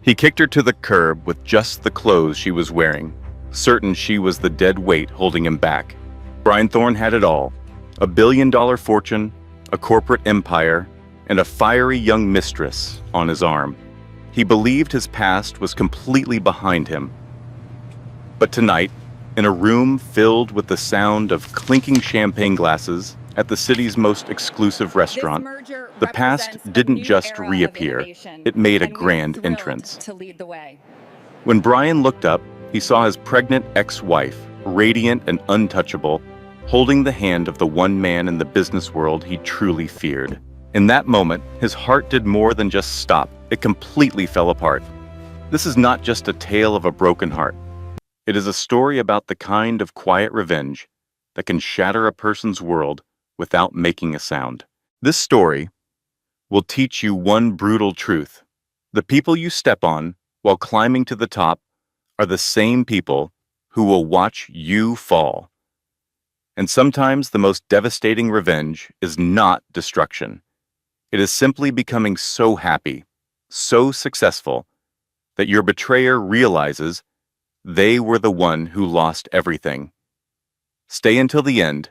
He kicked her to the curb with just the clothes she was wearing, certain she was the dead weight holding him back. Brian Thorne had it all: a billion-dollar fortune, a corporate empire, and a fiery young mistress on his arm. He believed his past was completely behind him. But tonight, in a room filled with the sound of clinking champagne glasses at the city's most exclusive restaurant, the past didn't just reappear, it made a grand entrance. When Brian looked up, he saw his pregnant ex-wife, radiant and untouchable, holding the hand of the one man in the business world he truly feared. In that moment, his heart did more than just stop. It completely fell apart. This is not just a tale of a broken heart. It is a story about the kind of quiet revenge that can shatter a person's world without making a sound. This story will teach you one brutal truth. The people you step on while climbing to the top are the same people who will watch you fall. And sometimes the most devastating revenge is not destruction. It is simply becoming so happy, so successful, that your betrayer realizes they were the one who lost everything. Stay until the end,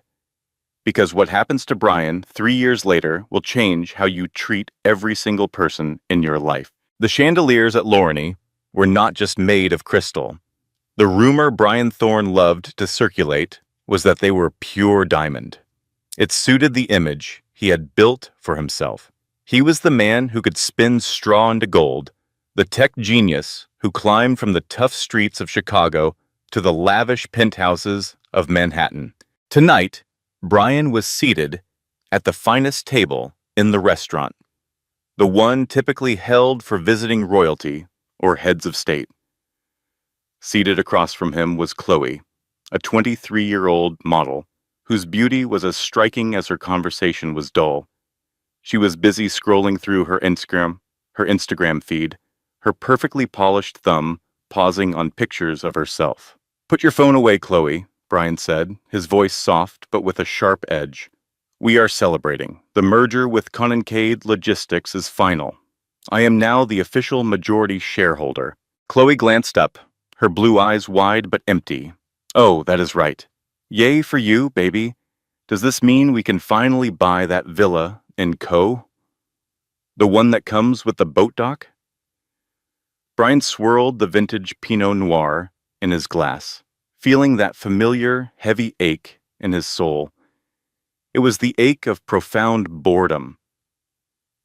because what happens to Brian 3 years later will change how you treat every single person in your life. The chandeliers at Lorney were not just made of crystal. The rumor Brian Thorne loved to circulate was that they were pure diamond. It suited the image he had built for himself. He was the man who could spin straw into gold, the tech genius who climbed from the tough streets of Chicago to the lavish penthouses of Manhattan. Tonight, Brian was seated at the finest table in the restaurant, the one typically held for visiting royalty or heads of state. Seated across from him was Chloe, a 23-year-old model whose beauty was as striking as her conversation was dull. She was busy scrolling through her Instagram feed, her perfectly polished thumb pausing on pictures of herself. "Put your phone away, Chloe," Brian said, his voice soft but with a sharp edge. "We are celebrating. The merger with Concade Logistics is final. I am now the official majority shareholder." Chloe glanced up, her blue eyes wide but empty. "Oh, that is right. Yay for you, baby. Does this mean we can finally buy that villa in Co? The one that comes with the boat dock?" Brian swirled the vintage Pinot Noir in his glass, feeling that familiar, heavy ache in his soul. It was the ache of profound boredom.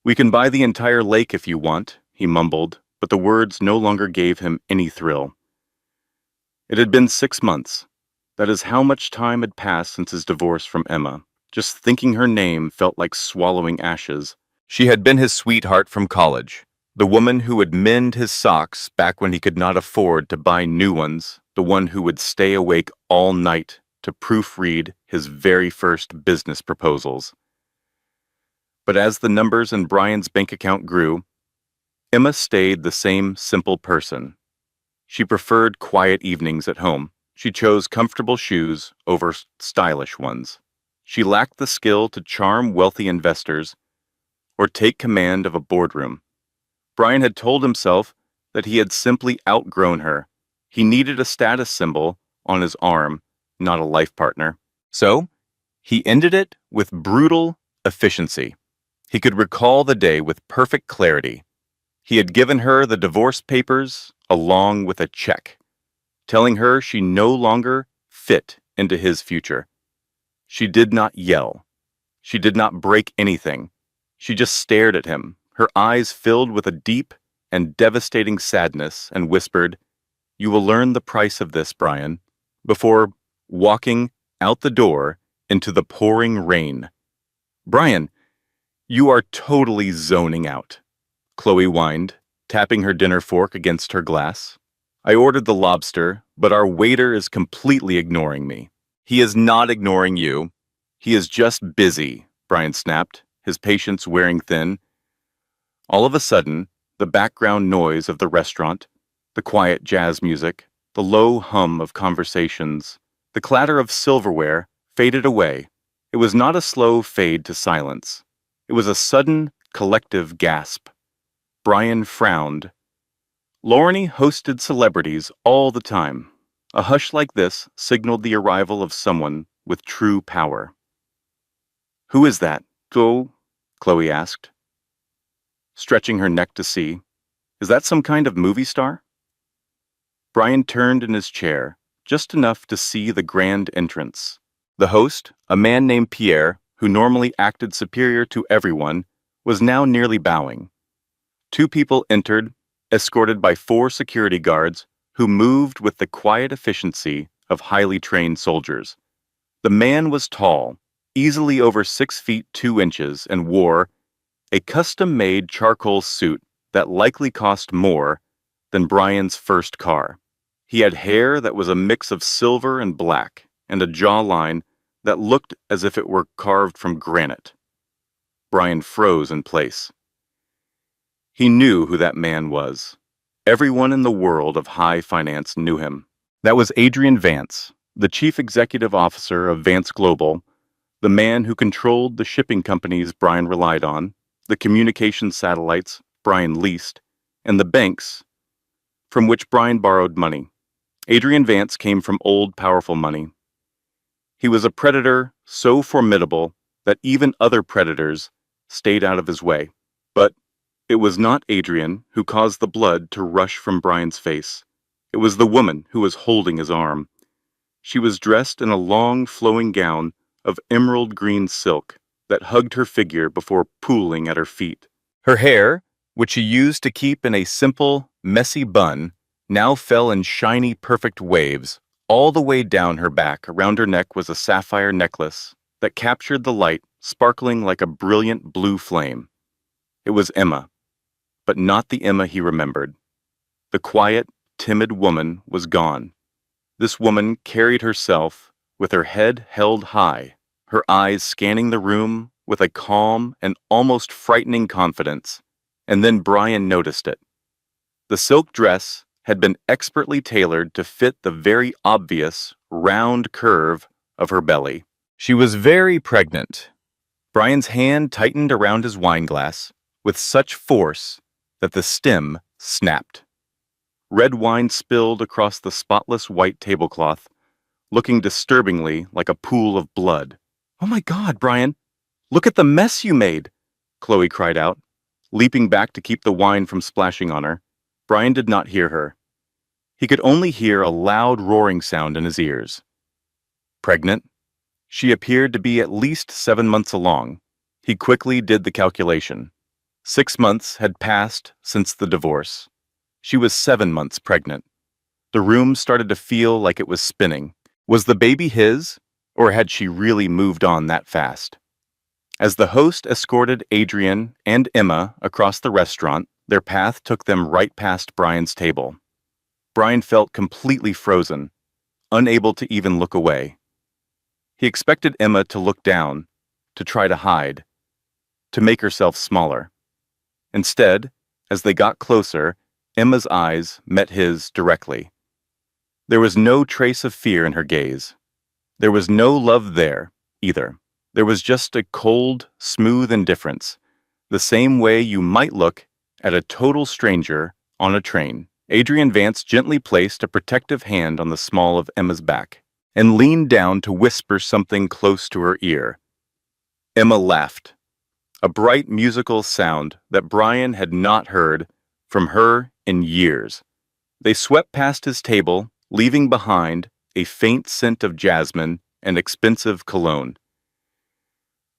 "We can buy the entire lake if you want," he mumbled, but the words no longer gave him any thrill. It had been 6 months. That is how much time had passed since his divorce from Emma. Just thinking her name felt like swallowing ashes. She had been his sweetheart from college, the woman who would mend his socks back when he could not afford to buy new ones, the one who would stay awake all night to proofread his very first business proposals. But as the numbers in Brian's bank account grew, Emma stayed the same simple person. She preferred quiet evenings at home. She chose comfortable shoes over stylish ones. She lacked the skill to charm wealthy investors or take command of a boardroom. Brian had told himself that he had simply outgrown her. He needed a status symbol on his arm, not a life partner. So, he ended it with brutal efficiency. He could recall the day with perfect clarity. He had given her the divorce papers along with a check, telling her she no longer fit into his future. She did not yell. She did not break anything. She just stared at him, her eyes filled with a deep and devastating sadness, and whispered, "You will learn the price of this, Brian," before walking out the door into the pouring rain. "Brian, you are totally zoning out," Chloe whined, tapping her dinner fork against her glass. "I ordered the lobster, but our waiter is completely ignoring me." "He is not ignoring you. He is just busy," Brian snapped, his patience wearing thin. All of a sudden, the background noise of the restaurant, the quiet jazz music, the low hum of conversations, the clatter of silverware faded away. It was not a slow fade to silence. It was a sudden, collective gasp. Brian frowned. Lorne hosted celebrities all the time. A hush like this signaled the arrival of someone with true power. "Who is that, Joe?" Chloe asked, stretching her neck to see. "Is that some kind of movie star?" Brian turned in his chair, just enough to see the grand entrance. The host, a man named Pierre, who normally acted superior to everyone, was now nearly bowing. Two people entered, escorted by 4 security guards who moved with the quiet efficiency of highly trained soldiers. The man was tall, easily over 6 feet 2 inches, and wore a custom-made charcoal suit that likely cost more than Brian's first car. He had hair that was a mix of silver and black, and a jawline that looked as if it were carved from granite. Brian froze in place. He knew who that man was. Everyone in the world of high finance knew him. That was Adrian Vance, the chief executive officer of Vance Global, the man who controlled the shipping companies Brian relied on, the communication satellites Brian leased, and the banks from which Brian borrowed money. Adrian Vance came from old, powerful money. He was a predator so formidable that even other predators stayed out of his way. But it was not Adrian who caused the blood to rush from Brian's face. It was the woman who was holding his arm. She was dressed in a long, flowing gown of emerald green silk that hugged her figure before pooling at her feet. Her hair, which she used to keep in a simple, messy bun, now fell in shiny, perfect waves. All the way down her back, around her neck, was a sapphire necklace that captured the light, sparkling like a brilliant blue flame. It was Emma, but not the Emma he remembered. The quiet, timid woman was gone. This woman carried herself with her head held high, her eyes scanning the room with a calm and almost frightening confidence. And then Brian noticed it. The silk dress had been expertly tailored to fit the very obvious, round curve of her belly. She was very pregnant. Brian's hand tightened around his wineglass with such force that the stem snapped. Red wine spilled across the spotless white tablecloth, looking disturbingly like a pool of blood. "Oh my God, Brian! Look at the mess you made!" Chloe cried out, leaping back to keep the wine from splashing on her. Brian did not hear her. He could only hear a loud roaring sound in his ears. Pregnant? She appeared to be at least 7 months along. He quickly did the calculation. 6 months had passed since the divorce. She was 7 months pregnant. The room started to feel like it was spinning. Was the baby his, or had she really moved on that fast? As the host escorted Adrian and Emma across the restaurant, their path took them right past Brian's table. Brian felt completely frozen, unable to even look away. He expected Emma to look down, to try to hide, to make herself smaller. Instead, as they got closer, Emma's eyes met his directly. There was no trace of fear in her gaze. There was no love there, either. There was just a cold, smooth indifference, the same way you might look at a total stranger on a train. Adrian Vance gently placed a protective hand on the small of Emma's back and leaned down to whisper something close to her ear. Emma laughed, a bright musical sound that Brian had not heard from her in years. They swept past his table, leaving behind a faint scent of jasmine and expensive cologne.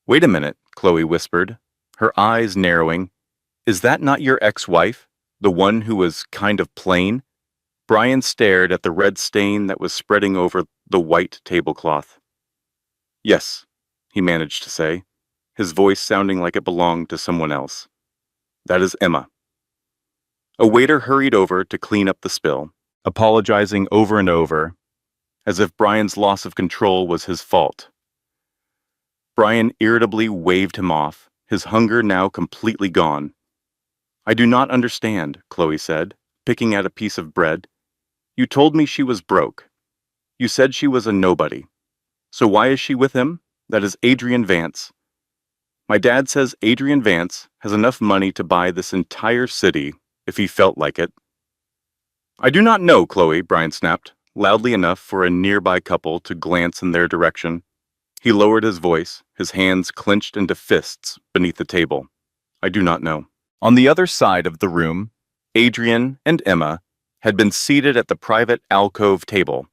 "Wait a minute," Chloe whispered, her eyes narrowing. "Is that not your ex-wife, the one who was kind of plain?" Brian stared at the red stain that was spreading over the white tablecloth. "Yes," he managed to say, his voice sounding like it belonged to someone else. "That is Emma." A waiter hurried over to clean up the spill, apologizing over and over, as if Brian's loss of control was his fault. Brian irritably waved him off, his hunger now completely gone. "I do not understand," Chloe said, picking at a piece of bread. "You told me she was broke. You said she was a nobody. So why is she with him? That is Adrian Vance. My dad says Adrian Vance has enough money to buy this entire city if he felt like it." I do not know, Chloe, Brian snapped, loudly enough for a nearby couple to glance in their direction. He lowered his voice, his hands clenched into fists beneath the table. I do not know. On the other side of the room, Adrian and Emma had been seated at the private alcove table,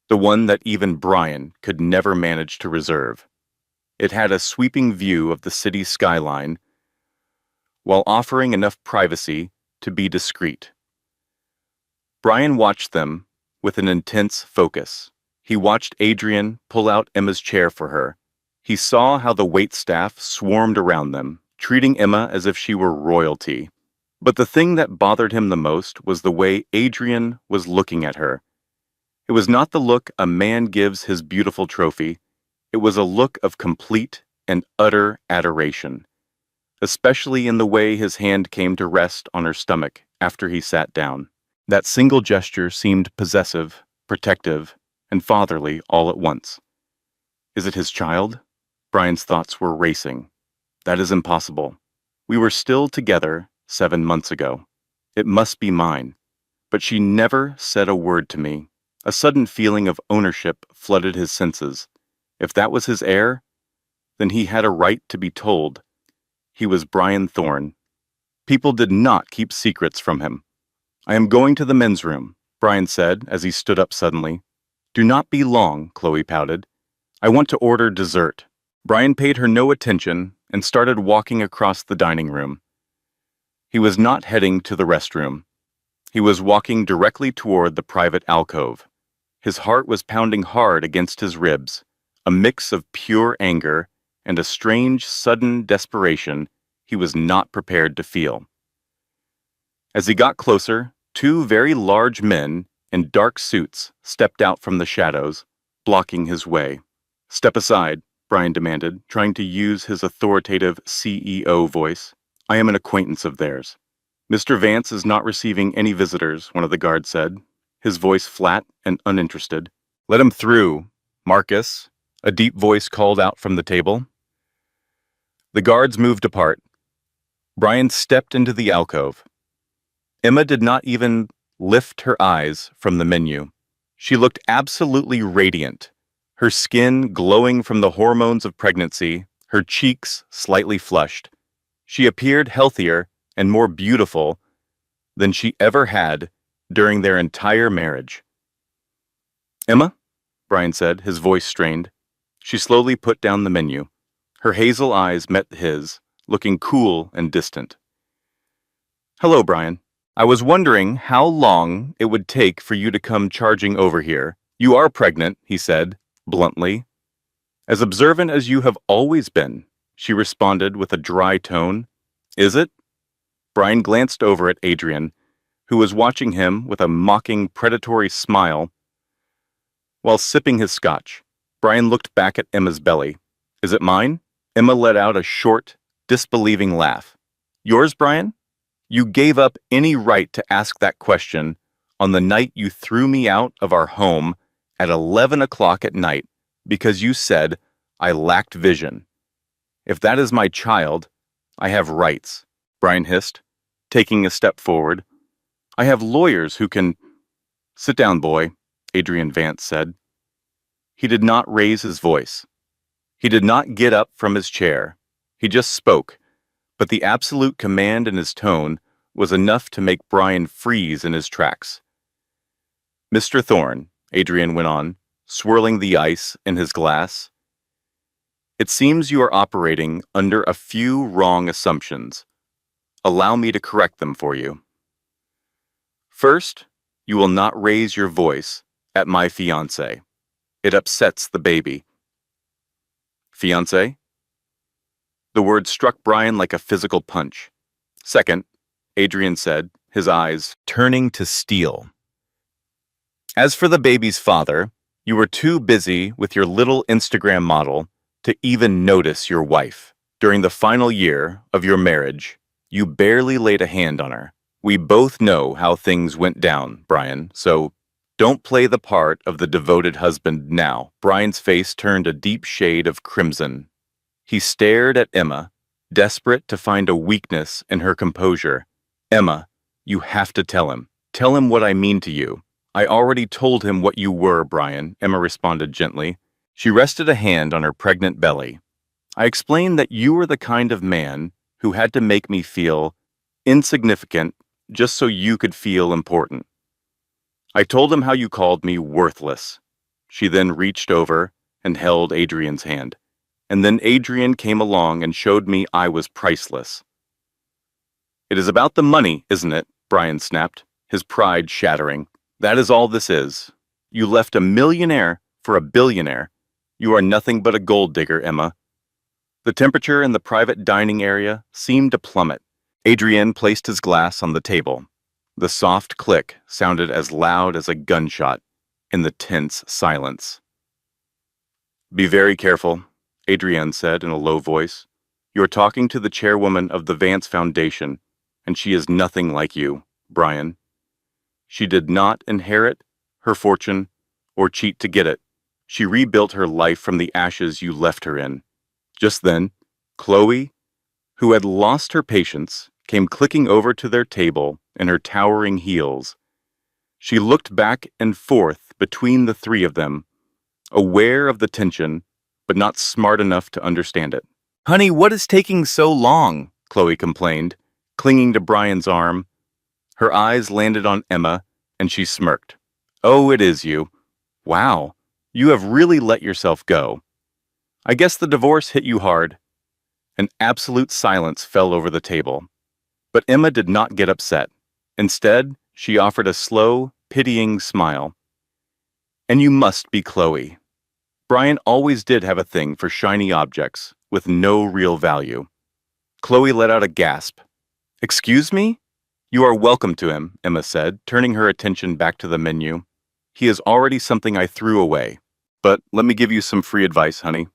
the one that even Brian could never manage to reserve. It had a sweeping view of the city skyline, while offering enough privacy to be discreet. Brian watched them with an intense focus. He watched Adrian pull out Emma's chair for her. He saw how the waitstaff swarmed around them, treating Emma as if she were royalty. But the thing that bothered him the most was the way Adrian was looking at her. It was not the look a man gives his beautiful trophy. It was a look of complete and utter adoration, especially in the way his hand came to rest on her stomach after he sat down. That single gesture seemed possessive, protective, and fatherly all at once. Is it his child? Brian's thoughts were racing. That is impossible. We were still together 7 months ago. It must be mine. But she never said a word to me. A sudden feeling of ownership flooded his senses. If that was his heir, then he had a right to be told. He was Brian Thorne. People did not keep secrets from him. I am going to the men's room, Brian said as he stood up suddenly. Do not be long, Chloe pouted. I want to order dessert. Brian paid her no attention and started walking across the dining room. He was not heading to the restroom. He was walking directly toward the private alcove. His heart was pounding hard against his ribs, a mix of pure anger and a strange, sudden desperation he was not prepared to feel. As he got closer, 2 very large men in dark suits stepped out from the shadows, blocking his way. Step aside, Brian demanded, trying to use his authoritative CEO voice. I am an acquaintance of theirs. Mr. Vance is not receiving any visitors, one of the guards said, his voice flat and uninterested. Let him through, Marcus, a deep voice called out from the table. The guards moved apart. Brian stepped into the alcove. Emma did not even lift her eyes from the menu. She looked absolutely radiant, her skin glowing from the hormones of pregnancy, her cheeks slightly flushed. She appeared healthier and more beautiful than she ever had during their entire marriage. Emma, Brian said, his voice strained. She slowly put down the menu. Her hazel eyes met his, looking cool and distant. Hello, Brian. I was wondering how long it would take for you to come charging over here. You are pregnant, he said, bluntly. As observant as you have always been, she responded with a dry tone. Is it? Brian glanced over at Adrian, who was watching him with a mocking, predatory smile. While sipping his scotch, Brian looked back at Emma's belly. Is it mine? Emma let out a short, disbelieving laugh. Yours, Brian? You gave up any right to ask that question on the night you threw me out of our home at 11 o'clock at night because you said I lacked vision. If that is my child, I have rights, Brian hissed, taking a step forward. I have lawyers who can... Sit down, boy, Adrian Vance said. He did not raise his voice. He did not get up from his chair. He just spoke, but the absolute command in his tone was enough to make Brian freeze in his tracks. Mr. Thorne, Adrian went on, swirling the ice in his glass. It seems you are operating under a few wrong assumptions. Allow me to correct them for you. First, you will not raise your voice at my fiancé. It upsets the baby. Fiancé? The word struck Brian like a physical punch. Second, Adrian said, his eyes turning to steel. As for the baby's father, you were too busy with your little Instagram model to even notice your wife. During the final year of your marriage, you barely laid a hand on her. We both know how things went down, Brian, so don't play the part of the devoted husband now. Brian's face turned a deep shade of crimson. He stared at Emma, desperate to find a weakness in her composure. Emma, you have to tell him. Tell him what I mean to you. I already told him what you were, Brian, Emma responded gently. She rested a hand on her pregnant belly. I explained that you were the kind of man who had to make me feel insignificant just so you could feel important. I told him how you called me worthless. She then reached over and held Adrian's hand. And then Adrian came along and showed me I was priceless. It is about the money, isn't it? Brian snapped, his pride shattering. That is all this is. You left a millionaire for a billionaire. You are nothing but a gold digger, Emma. The temperature in the private dining area seemed to plummet. Adrian placed his glass on the table. The soft click sounded as loud as a gunshot in the tense silence. Be very careful, Adrian said in a low voice. You are talking to the chairwoman of the Vance Foundation, and she is nothing like you, Brian. She did not inherit her fortune or cheat to get it. She rebuilt her life from the ashes you left her in. Just then, Chloe, who had lost her patience, came clicking over to their table in her towering heels. She looked back and forth between the three of them, aware of the tension, but not smart enough to understand it. Honey, what is taking so long? Chloe complained, clinging to Brian's arm. Her eyes landed on Emma, and she smirked. Oh, it is you. Wow, you have really let yourself go. I guess the divorce hit you hard. An absolute silence fell over the table. But Emma did not get upset. Instead, she offered a slow, pitying smile. And you must be Chloe. Brian always did have a thing for shiny objects with no real value. Chloe let out a gasp. Excuse me? You are welcome to him, Emma said, turning her attention back to the menu. He is already something I threw away. But let me give you some free advice, honey.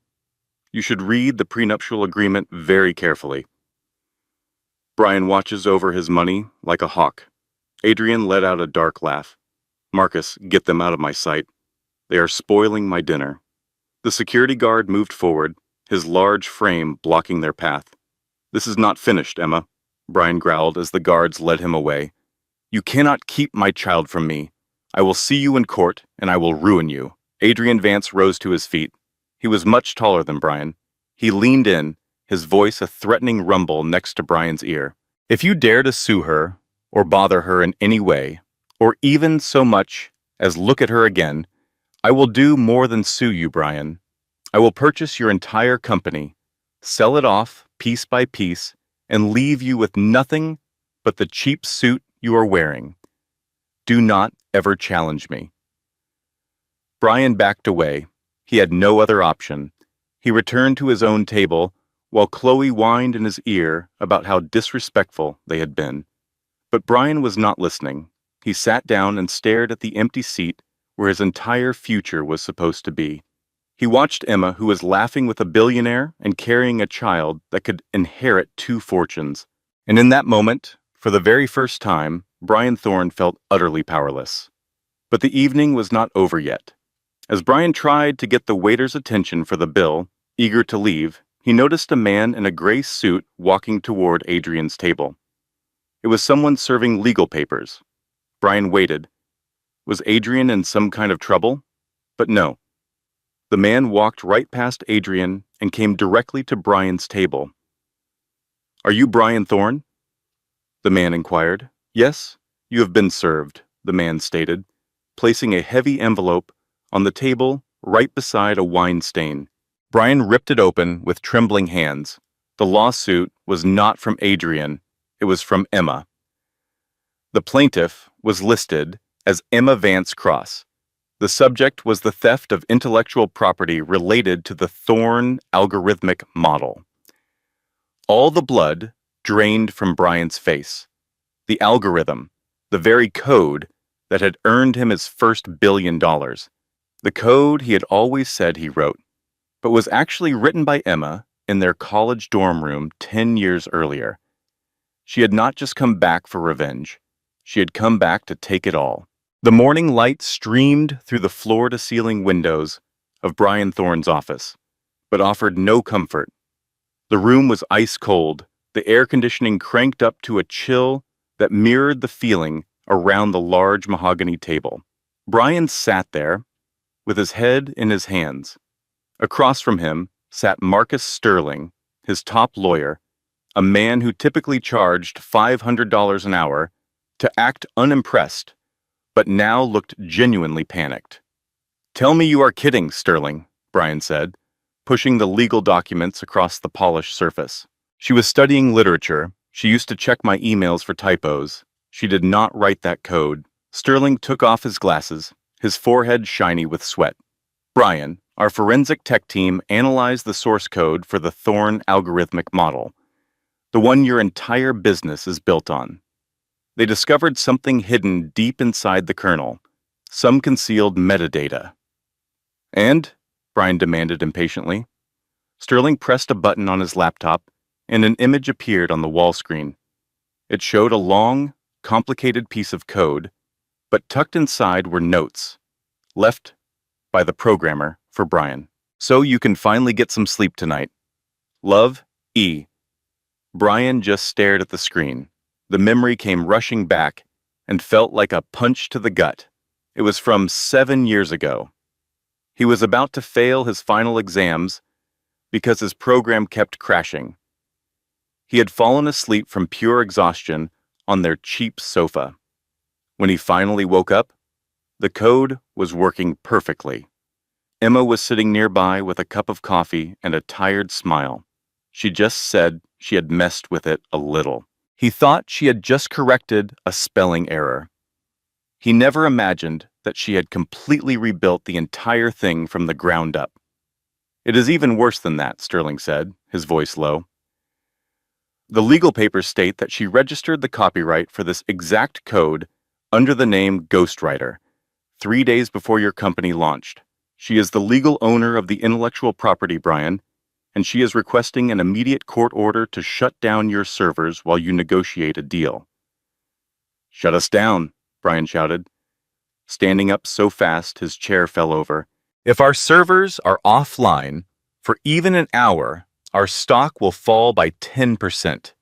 You should read the prenuptial agreement very carefully. Brian watches over his money like a hawk. Adrian let out a dark laugh. Marcus, get them out of my sight. They are spoiling my dinner. The security guard moved forward, his large frame blocking their path. This is not finished, Emma, Brian growled as the guards led him away. You cannot keep my child from me. I will see you in court, and I will ruin you. Adrian Vance rose to his feet. He was much taller than Brian. He leaned in, his voice a threatening rumble next to Brian's ear. If you dare to sue her, or bother her in any way, or even so much as look at her again, I will do more than sue you, Brian. I will purchase your entire company, sell it off piece by piece, and leave you with nothing but the cheap suit you are wearing. Do not ever challenge me. Brian backed away. He had no other option. He returned to his own table, while Chloe whined in his ear about how disrespectful they had been. But Brian was not listening. He sat down and stared at the empty seat where his entire future was supposed to be. He watched Emma, who was laughing with a billionaire and carrying a child that could inherit 2 fortunes. And in that moment, for the very first time, Brian Thorne felt utterly powerless. But the evening was not over yet. As Brian tried to get the waiter's attention for the bill, eager to leave, he noticed a man in a gray suit walking toward Adrian's table. It was someone serving legal papers. Brian waited. Was Adrian in some kind of trouble? But no. The man walked right past Adrian and came directly to Brian's table. Are you Brian Thorne? The man inquired. Yes, you have been served, the man stated, placing a heavy envelope on the table right beside a wine stain. Brian ripped it open with trembling hands. The lawsuit was not from Adrian, it was from Emma. The plaintiff was listed as Emma Vance Cross. The subject was the theft of intellectual property related to the Thorne algorithmic model. All the blood drained from Brian's face. The algorithm, the very code that had earned him his first $1 billion. The code he had always said he wrote, but was actually written by Emma in their college dorm room 10 years earlier. She had not just come back for revenge. She had come back to take it all. The morning light streamed through the floor-to-ceiling windows of Brian Thorne's office, but offered no comfort. The room was ice cold, the air conditioning cranked up to a chill that mirrored the feeling around the large mahogany table. Brian sat there, with his head in his hands. Across from him sat Marcus Sterling, his top lawyer, a man who typically charged $500 an hour, to act unimpressed, but now looked genuinely panicked. "Tell me you are kidding, Sterling," Brian said, pushing the legal documents across the polished surface. "She was studying literature. She used to check my emails for typos. She did not write that code." Sterling took off his glasses, his forehead shiny with sweat. "Brian, our forensic tech team analyzed the source code for the Thorne algorithmic model, the one your entire business is built on. They discovered something hidden deep inside the kernel, some concealed metadata." "And?" Brian demanded impatiently. Sterling pressed a button on his laptop, and an image appeared on the wall screen. It showed a long, complicated piece of code, but tucked inside were notes, left by the programmer for Brian. "So you can finally get some sleep tonight. Love, E." Brian just stared at the screen. The memory came rushing back and felt like a punch to the gut. It was from 7 years ago. He was about to fail his final exams because his program kept crashing. He had fallen asleep from pure exhaustion on their cheap sofa. When he finally woke up, the code was working perfectly. Emma was sitting nearby with a cup of coffee and a tired smile. She just said she had messed with it a little. He thought she had just corrected a spelling error. He never imagined that she had completely rebuilt the entire thing from the ground up. "It is even worse than that," Sterling said, his voice low. "The legal papers state that she registered the copyright for this exact code under the name Ghostwriter 3 days before your company launched. She is the legal owner of the intellectual property, Brian, and she is requesting an immediate court order to shut down your servers while you negotiate a deal." "Shut us down," Brian shouted, standing up so fast his chair fell over. "If our servers are offline for even an hour, our stock will fall by 10%.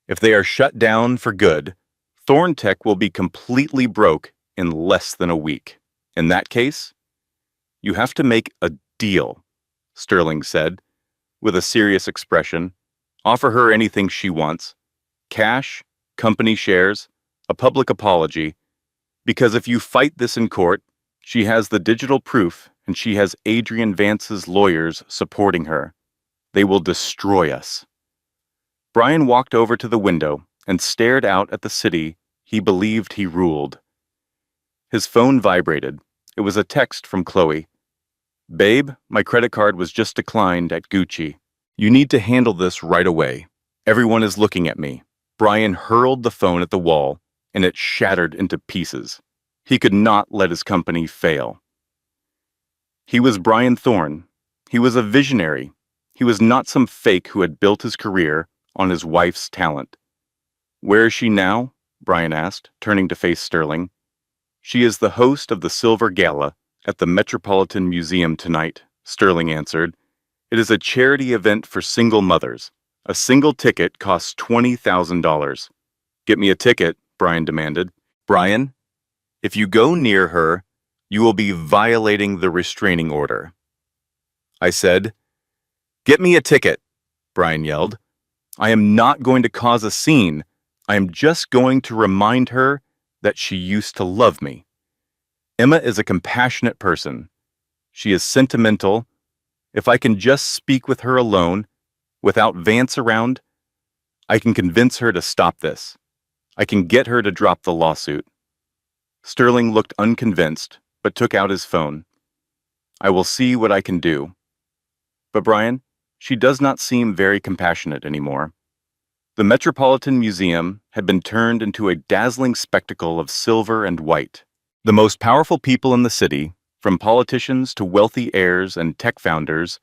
If they are shut down for good, Thorntech will be completely broke in less than a week. In that case, you have to make a deal," Sterling said, with a serious expression. "Offer her anything she wants. Cash, company shares, a public apology. Because if you fight this in court, she has the digital proof and she has Adrian Vance's lawyers supporting her. They will destroy us." Brian walked over to the window and stared out at the city he believed he ruled. His phone vibrated. It was a text from Chloe. "Babe, my credit card was just declined at Gucci. You need to handle this right away. Everyone is looking at me." Brian hurled the phone at the wall, and it shattered into pieces. He could not let his company fail. He was Brian Thorne. He was a visionary. He was not some fake who had built his career on his wife's talent. "Where is she now?" Brian asked, turning to face Sterling. "She is the host of the Silver Gala at the Metropolitan Museum tonight," Sterling answered. "It is a charity event for single mothers. A single ticket costs $20,000. "Get me a ticket," Brian demanded. "Brian, if you go near her, you will be violating the restraining order." I said, "Get me a ticket," Brian yelled. "I am not going to cause a scene. I am just going to remind her that she used to love me. Emma is a compassionate person. She is sentimental. If I can just speak with her alone, without Vance around, I can convince her to stop this. I can get her to drop the lawsuit." Sterling looked unconvinced, but took out his phone. "I will see what I can do. But Brian, she does not seem very compassionate anymore." The Metropolitan Museum had been turned into a dazzling spectacle of silver and white. The most powerful people in the city, from politicians to wealthy heirs and tech founders,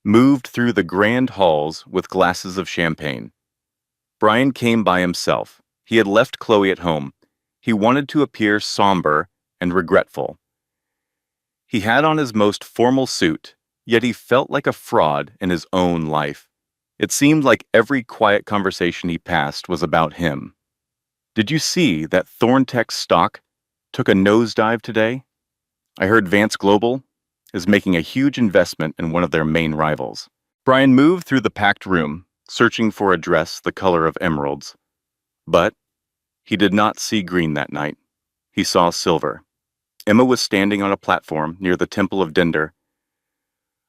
moved through the grand halls with glasses of champagne. Brian came by himself. He had left Chloe at home. He wanted to appear somber and regretful. He had on his most formal suit, yet he felt like a fraud in his own life. It seemed like every quiet conversation he passed was about him. Did you see that Thorntech stock took a nosedive today? I heard Vance Global is making a huge investment in one of their main rivals. Brian moved through the packed room, searching for a dress the color of emeralds. But he did not see green that night. He saw silver. Emma was standing on a platform near the Temple of Dender,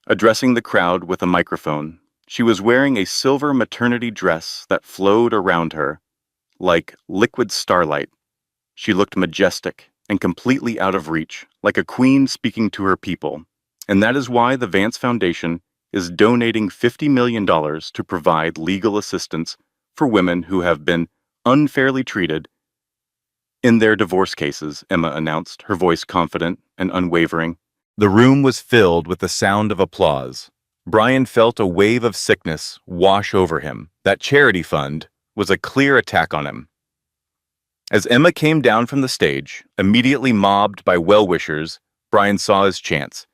addressing the crowd with a microphone. She was wearing a silver maternity dress that flowed around her like liquid starlight. She looked majestic and completely out of reach, like a queen speaking to her people. And that is why the Vance Foundation is donating $50 million to provide legal assistance for women who have been unfairly treated in their divorce cases, Emma announced, her voice confident and unwavering. The room was filled with the sound of applause. Brian felt a wave of sickness wash over him. That charity fund was a clear attack on him. As Emma came down from the stage, immediately mobbed by well-wishers, Brian saw his chance.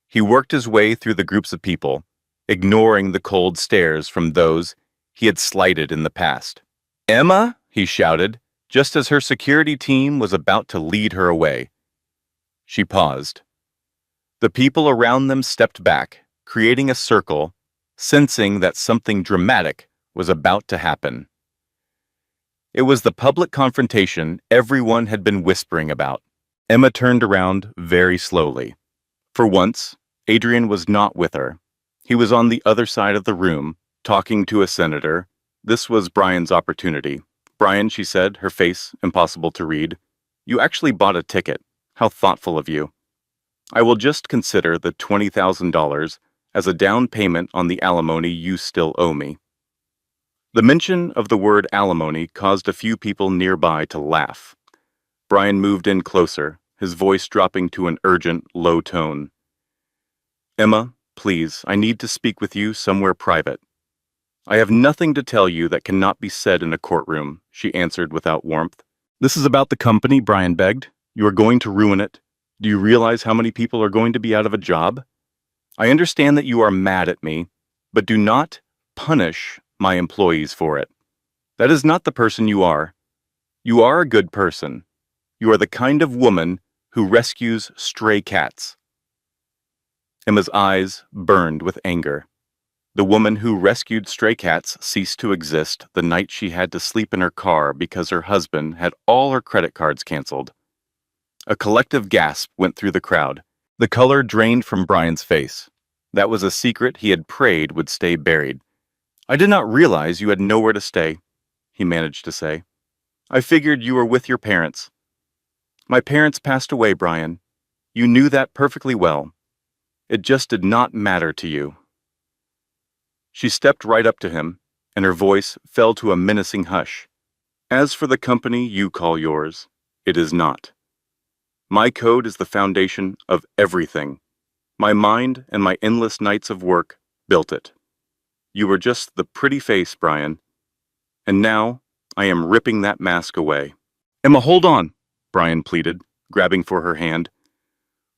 He worked his way through the groups of people, ignoring the cold stares from those he had slighted in the past. "Emma!" he shouted, just as her security team was about to lead her away. She paused. The people around them stepped back, creating a circle, sensing that something dramatic was about to happen. It was the public confrontation everyone had been whispering about. Emma turned around very slowly. For once, Adrian was not with her. He was on the other side of the room, talking to a senator. This was Brian's opportunity. "Brian," she said, her face impossible to read, "you actually bought a ticket. How thoughtful of you. I will just consider the $20,000 as a down payment on the alimony you still owe me." The mention of the word alimony caused a few people nearby to laugh. Brian moved in closer, his voice dropping to an urgent, low tone. "Emma, please, I need to speak with you somewhere private." "I have nothing to tell you that cannot be said in a courtroom," she answered without warmth. "This is about the company," Brian begged. "You are going to ruin it. Do you realize how many people are going to be out of a job? I understand that you are mad at me, but do not punish my employees for it. That is not the person you are. You are a good person. You are the kind of woman who rescues stray cats." Emma's eyes burned with anger. The woman who rescued stray cats ceased to exist the night she had to sleep in her car because her husband had all her credit cards canceled. A collective gasp went through the crowd. The color drained from Brian's face. That was a secret he had prayed would stay buried. "I did not realize you had nowhere to stay," he managed to say. "I figured you were with your parents." "My parents passed away, Brian. You knew that perfectly well. It just did not matter to you." She stepped right up to him, and her voice fell to a menacing hush. "As for the company you call yours, it is not. My code is the foundation of everything. My mind and my endless nights of work built it. You were just the pretty face, Brian. And now I am ripping that mask away." "Emma, hold on," Brian pleaded, grabbing for her hand.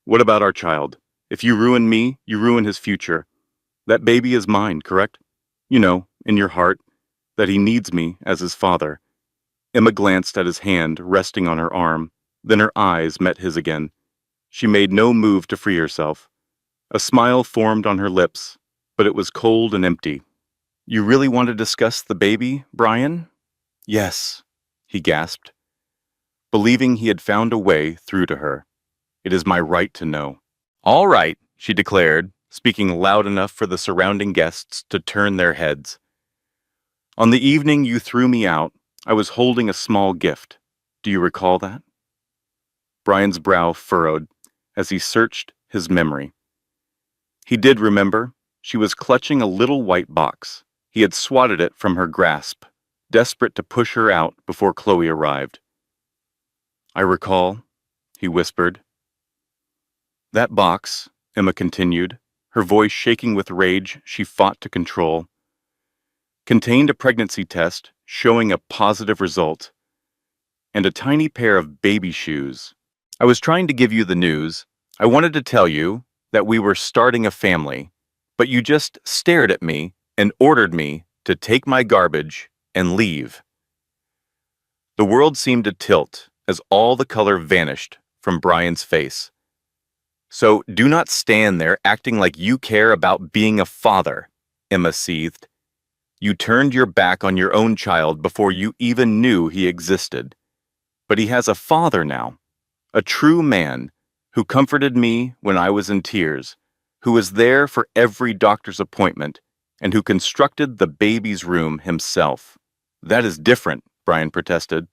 "What about our child? If you ruin me, you ruin his future. That baby is mine, correct? You know, in your heart, that he needs me as his father." Emma glanced at his hand resting on her arm, then her eyes met his again. She made no move to free herself. A smile formed on her lips, but it was cold and empty. "You really want to discuss the baby, Brian?" "Yes," he gasped, believing he had found a way through to her. "It is my right to know." "All right," she declared, speaking loud enough for the surrounding guests to turn their heads. "On the evening you threw me out, I was holding a small gift. Do you recall that?" Brian's brow furrowed as he searched his memory. He did remember. She was clutching a little white box. He had swatted it from her grasp, desperate to push her out before Chloe arrived. "I recall," he whispered. "That box," Emma continued, her voice shaking with rage she fought to control, contained a pregnancy test showing a positive result, and a tiny pair of baby shoes. I was trying to give you the news. I wanted to tell you that we were starting a family, but you just stared at me and ordered me to take my garbage and leave." The world seemed to tilt as all the color vanished from Brian's face. "So do not stand there acting like you care about being a father," Emma seethed. "You turned your back on your own child before you even knew he existed. But he has a father now, a true man, who comforted me when I was in tears, who was there for every doctor's appointment, and who constructed the baby's room himself." "That is different," Brian protested,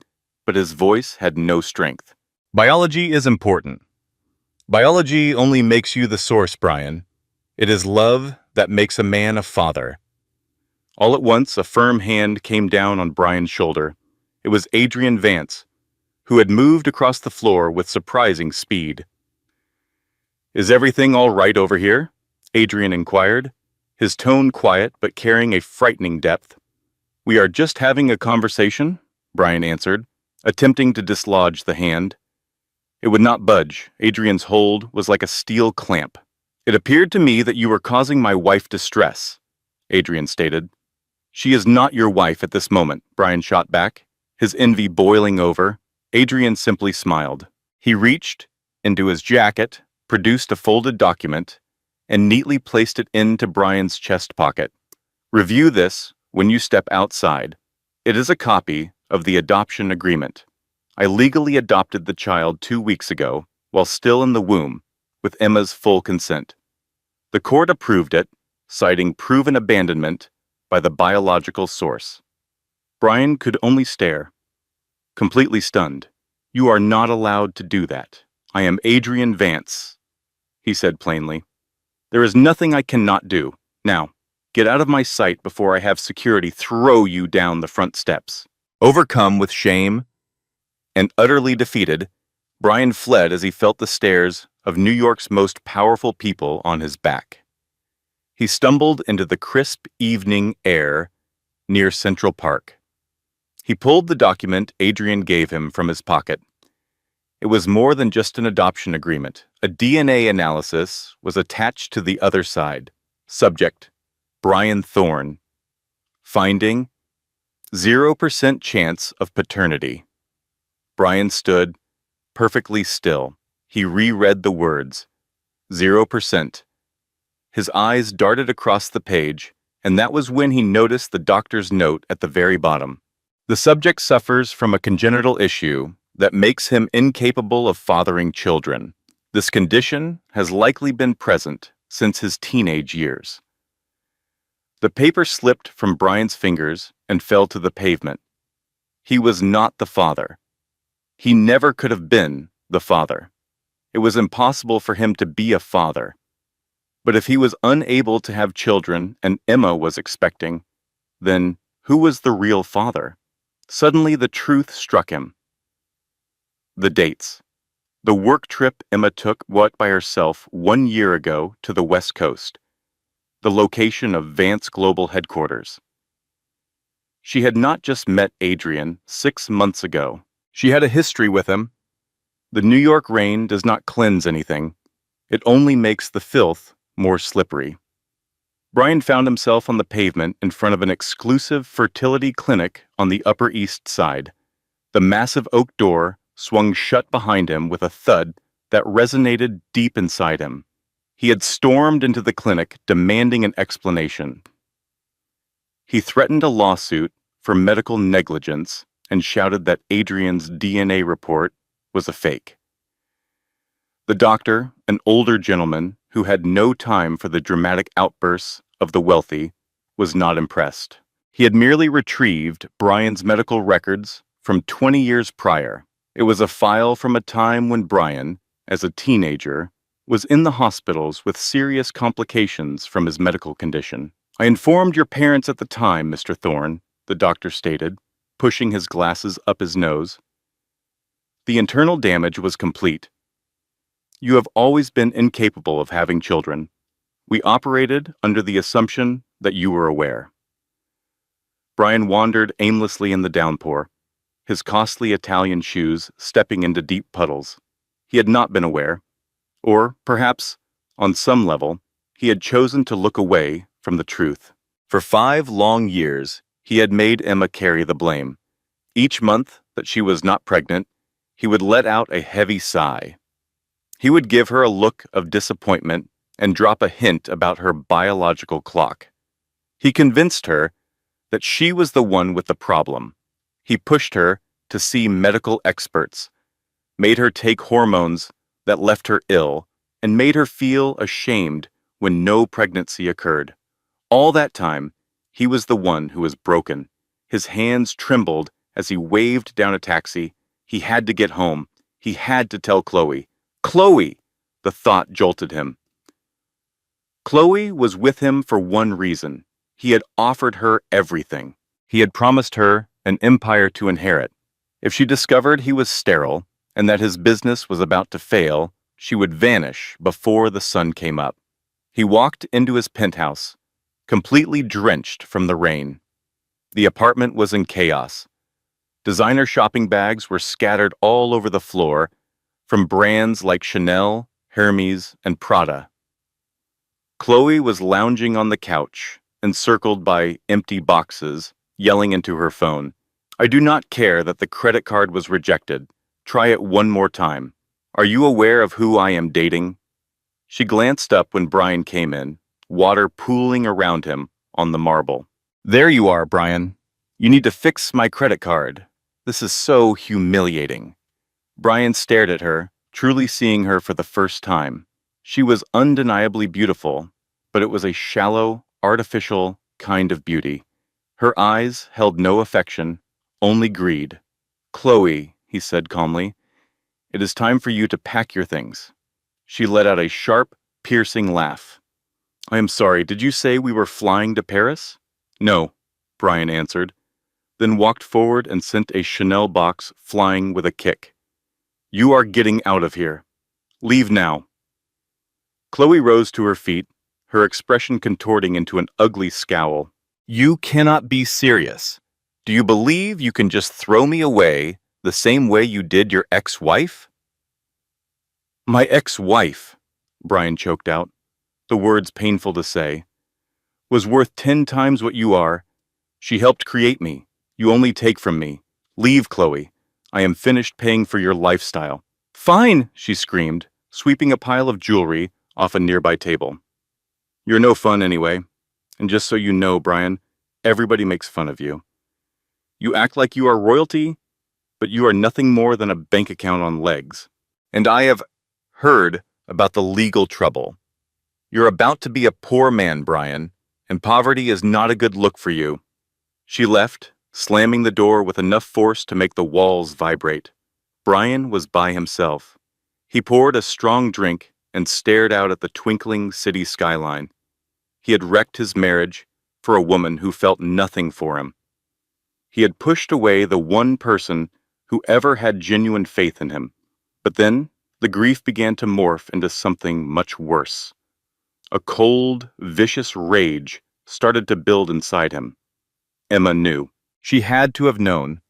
but his voice had no strength. "Biology is important. Biology only makes you the source, Brian. It is love that makes a man a father." All at once, a firm hand came down on Brian's shoulder. It was Adrian Vance, who had moved across the floor with surprising speed. "Is everything all right over here?" Adrian inquired, his tone quiet but carrying a frightening depth. "We are just having a conversation," Brian answered, attempting to dislodge the hand. It would not budge. Adrian's hold was like a steel clamp. "It appeared to me that you were causing my wife distress," Adrian stated. "She is not your wife at this moment," Brian shot back, his envy boiling over. Adrian simply smiled. He reached into his jacket, produced a folded document, and neatly placed it into Brian's chest pocket. "Review this when you step outside. It is a copy of the adoption agreement. I legally adopted the child 2 weeks ago, while still in the womb, with Emma's full consent. The court approved it, citing proven abandonment by the biological source." Brian could only stare, completely stunned. "You are not allowed to do that. I am Adrian Vance," he said plainly. "There is nothing I cannot do. Now, get out of my sight before I have security throw you down the front steps." Overcome with shame and utterly defeated, Brian fled as he felt the stares of New York's most powerful people on his back. He stumbled into the crisp evening air near Central Park. He pulled the document Adrian gave him from his pocket. It was more than just an adoption agreement. A DNA analysis was attached to the other side. Subject: Brian Thorne. Finding: 0% chance of paternity. Brian stood, perfectly still. He reread the words. 0%. His eyes darted across the page, and that was when he noticed the doctor's note at the very bottom. "The subject suffers from a congenital issue that makes him incapable of fathering children. This condition has likely been present since his teenage years." The paper slipped from Brian's fingers and fell to the pavement. He was not the father. He never could have been the father. It was impossible for him to be a father. But if he was unable to have children and Emma was expecting, then who was the real father? Suddenly the truth struck him. The dates. The work trip Emma took by herself 1 year ago to the West Coast, the location of Vance Global Headquarters. She had not just met Adrian 6 months ago. She had a history with him. The New York rain does not cleanse anything. It only makes the filth more slippery. Brian found himself on the pavement in front of an exclusive fertility clinic on the Upper East Side. The massive oak door swung shut behind him with a thud that resonated deep inside him. He had stormed into the clinic demanding an explanation. He threatened a lawsuit for medical negligence and shouted that Adrian's DNA report was a fake. The doctor, an older gentleman who had no time for the dramatic outbursts of the wealthy, was not impressed. He had merely retrieved Brian's medical records from 20 years prior. It was a file from a time when Brian, as a teenager, was in the hospitals with serious complications from his medical condition. "I informed your parents at the time, Mr. Thorne," the doctor stated, pushing his glasses up his nose. "The internal damage was complete. You have always been incapable of having children. We operated under the assumption that you were aware." Brian wandered aimlessly in the downpour, his costly Italian shoes stepping into deep puddles. He had not been aware, or perhaps, on some level, he had chosen to look away from the truth. For 5 long years, he had made Emma carry the blame. Each month that she was not pregnant, he would let out a heavy sigh. He would give her a look of disappointment and drop a hint about her biological clock. He convinced her that she was the one with the problem. He pushed her to see medical experts, made her take hormones that left her ill, and made her feel ashamed when no pregnancy occurred. All that time, he was the one who was broken. His hands trembled as he waved down a taxi. He had to get home. He had to tell Chloe. Chloe! The thought jolted him. Chloe was with him for one reason. He had offered her everything. He had promised her an empire to inherit. If she discovered he was sterile and that his business was about to fail, she would vanish before the sun came up. He walked into his penthouse, completely drenched from the rain. The apartment was in chaos. Designer shopping bags were scattered all over the floor, from brands like Chanel, Hermes, and Prada. Chloe was lounging on the couch, encircled by empty boxes, yelling into her phone. I do not care that the credit card was rejected. Try it one more time. Are you aware of who I am dating? She glanced up when Brian came in, water pooling around him on the marble. There you are, Brian. You need to fix my credit card. This is so humiliating. Brian stared at her, truly seeing her for the first time. She was undeniably beautiful, but it was a shallow, artificial kind of beauty. Her eyes held no affection, only greed. Chloe, he said calmly, it is time for you to pack your things. She let out a sharp, piercing laugh. I am sorry, did you say we were flying to Paris? No, Brian answered, then walked forward and sent a Chanel box flying with a kick. You are getting out of here. Leave now. Chloe rose to her feet, her expression contorting into an ugly scowl. You cannot be serious. Do you believe you can just throw me away the same way you did your ex-wife? My ex-wife, Brian choked out, the words painful to say, was worth 10 times what you are. She helped create me. You only take from me. Leave, Chloe. I am finished paying for your lifestyle. Fine, she screamed, sweeping a pile of jewelry off a nearby table. You're no fun anyway. And just so you know, Brian, everybody makes fun of you. You act like you are royalty, but you are nothing more than a bank account on legs. And I have heard about the legal trouble. You're about to be a poor man, Brian, and poverty is not a good look for you. She left, slamming the door with enough force to make the walls vibrate. Brian was by himself. He poured a strong drink and stared out at the twinkling city skyline. He had wrecked his marriage for a woman who felt nothing for him. He had pushed away the one person who ever had genuine faith in him. But then, the grief began to morph into something much worse. A cold, vicious rage started to build inside him. Emma knew. She had to have known.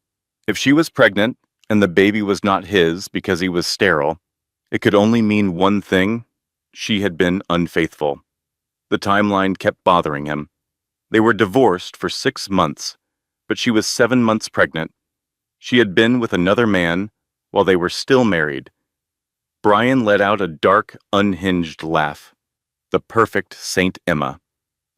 If she was pregnant and the baby was not his because he was sterile, it could only mean one thing: she had been unfaithful. The timeline kept bothering him. They were divorced for 6 months, but she was 7 months pregnant. She had been with another man while they were still married. Brian let out a dark, unhinged laugh. The perfect Saint Emma.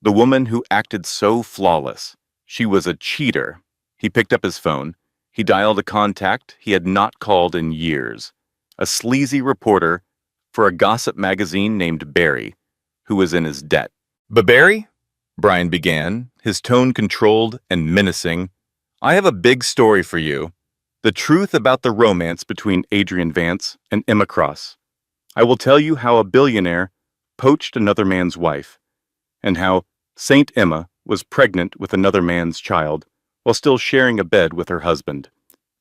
The woman who acted so flawless. She was a cheater. He picked up his phone. He dialed a contact he had not called in years. A sleazy reporter for a gossip magazine named Barry, who was in his debt. But Barry? Brian began, his tone controlled and menacing. I have a big story for you. The truth about the romance between Adrian Vance and Emma Cross. I will tell you how a billionaire poached another man's wife, and how Saint Emma was pregnant with another man's child while still sharing a bed with her husband.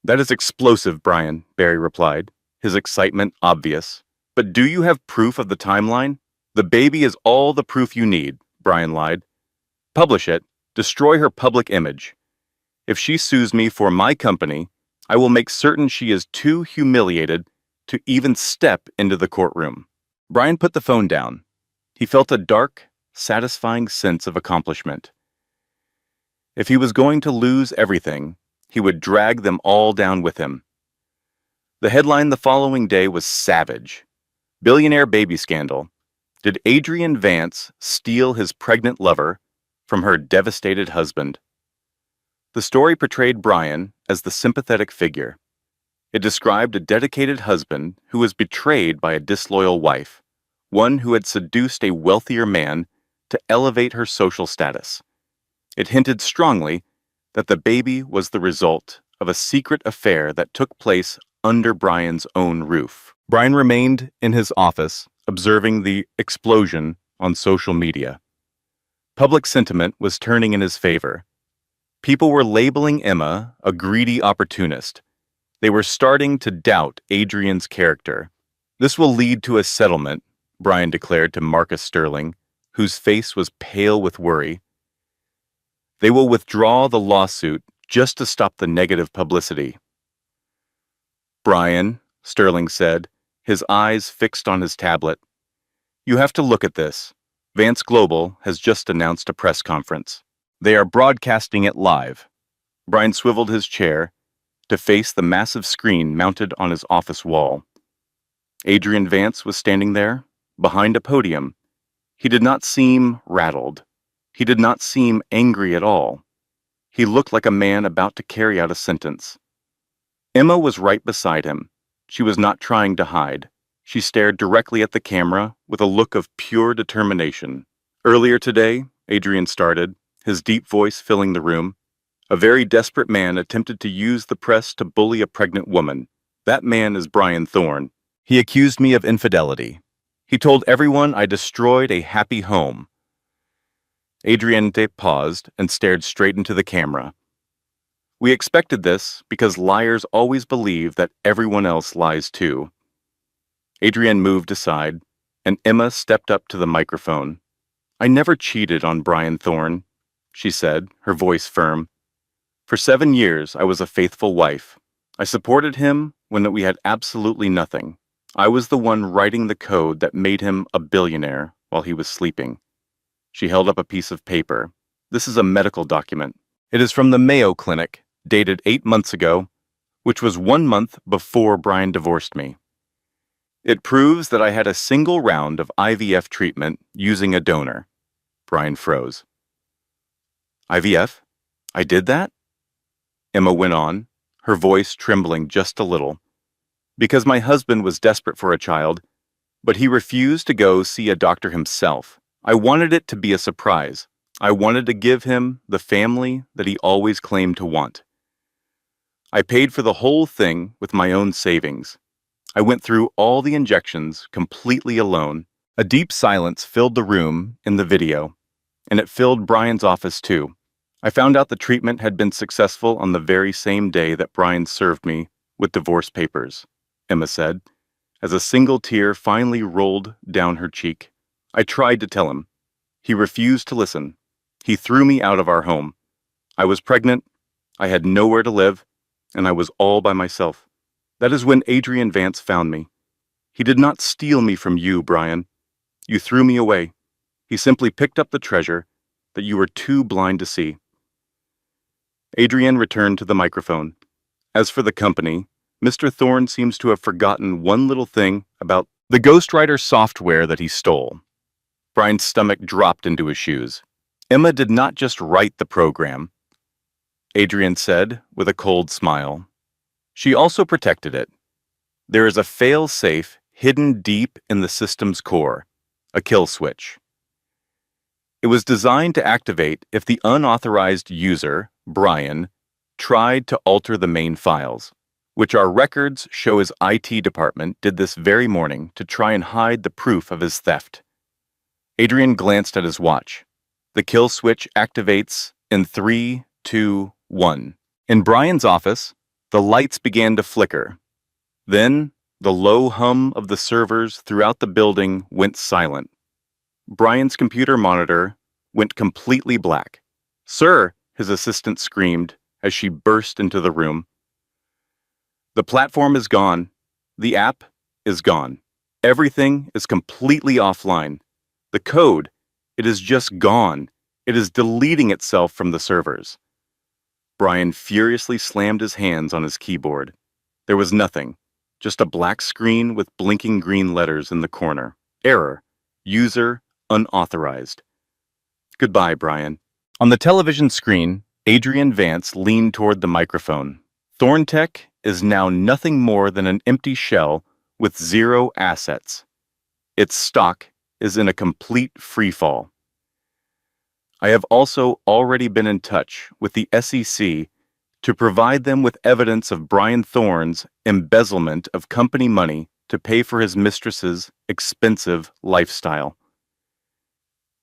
That is explosive, Brian, Barry replied, his excitement obvious. But do you have proof of the timeline? The baby is all the proof you need, Brian lied. Publish it. Destroy her public image. If she sues me for my company, I will make certain she is too humiliated to even step into the courtroom. Brian put the phone down. He felt a dark, satisfying sense of accomplishment. If he was going to lose everything, He would drag them all down with him. The headline the following day was savage. Billionaire baby scandal. Did Adrian Vance steal his pregnant lover from her devastated husband? The story portrayed Brian as the sympathetic figure. It described a dedicated husband who was betrayed by a disloyal wife, one who had seduced a wealthier man to elevate her social status. It hinted strongly that the baby was the result of a secret affair that took place under Brian's own roof. Brian remained in his office, observing the explosion on social media. Public sentiment was turning in his favor. People were labeling Emma a greedy opportunist. They were starting to doubt Adrian's character. This will lead to a settlement, Brian declared to Marcus Sterling, whose face was pale with worry. They will withdraw the lawsuit just to stop the negative publicity. Brian, Sterling said, his eyes fixed on his tablet. You have to look at this. Vance Global has just announced a press conference. They are broadcasting it live. Brian swiveled his chair to face the massive screen mounted on his office wall. Adrian Vance was standing there, behind a podium. He did not seem rattled. He did not seem angry at all. He looked like a man about to carry out a sentence. Emma was right beside him. She was not trying to hide. She stared directly at the camera with a look of pure determination. Earlier today, Adrian started, his deep voice filling the room. A very desperate man attempted to use the press to bully a pregnant woman. That man is Brian Thorne. He accused me of infidelity. He told everyone I destroyed a happy home. Adrian paused and stared straight into the camera. We expected this because liars always believe that everyone else lies too. Adrian moved aside, and Emma stepped up to the microphone. I never cheated on Brian Thorne, she said, her voice firm. For 7 years, I was a faithful wife. I supported him when we had absolutely nothing. I was the one writing the code that made him a billionaire while he was sleeping. She held up a piece of paper. This is a medical document. It is from the Mayo Clinic, dated 8 months ago, which was 1 month before Brian divorced me. It proves that I had a single round of IVF treatment using a donor. Brian froze. IVF? I did that? Emma went on, her voice trembling just a little. Because my husband was desperate for a child, but he refused to go see a doctor himself. I wanted it to be a surprise. I wanted to give him the family that he always claimed to want. I paid for the whole thing with my own savings. I went through all the injections completely alone. A deep silence filled the room in the video, and it filled Brian's office too. I found out the treatment had been successful on the very same day that Brian served me with divorce papers, Emma said, as a single tear finally rolled down her cheek. I tried to tell him. He refused to listen. He threw me out of our home. I was pregnant, I had nowhere to live, and I was all by myself. That is when Adrian Vance found me. He did not steal me from you, Brian. You threw me away. He simply picked up the treasure that you were too blind to see. Adrian returned to the microphone. As for the company, Mr. Thorne seems to have forgotten one little thing about the ghostwriter software that he stole. Brian's stomach dropped into his shoes. Emma did not just write the program, Adrian said with a cold smile. She also protected it. There is a fail-safe hidden deep in the system's core, a kill switch. It was designed to activate if the unauthorized user, Brian, tried to alter the main files, which our records show his IT department did this very morning to try and hide the proof of his theft. Adrian glanced at his watch. The kill switch activates in 3, 2, 1. In Brian's office, the lights began to flicker. Then, the low hum of the servers throughout the building went silent. Brian's computer monitor went completely black. "Sir," his assistant screamed as she burst into the room. "The platform is gone. The app is gone. Everything is completely offline. The code, it is just gone. It is deleting itself from the servers." Brian furiously slammed his hands on his keyboard. There was nothing, just a black screen with blinking green letters in the corner. Error. User unauthorized. Goodbye, Brian. On the television screen, Adrian Vance leaned toward the microphone. Thorntech is now nothing more than an empty shell with zero assets. Its stock is in a complete freefall. I have also already been in touch with the SEC to provide them with evidence of Brian Thorne's embezzlement of company money to pay for his mistress's expensive lifestyle.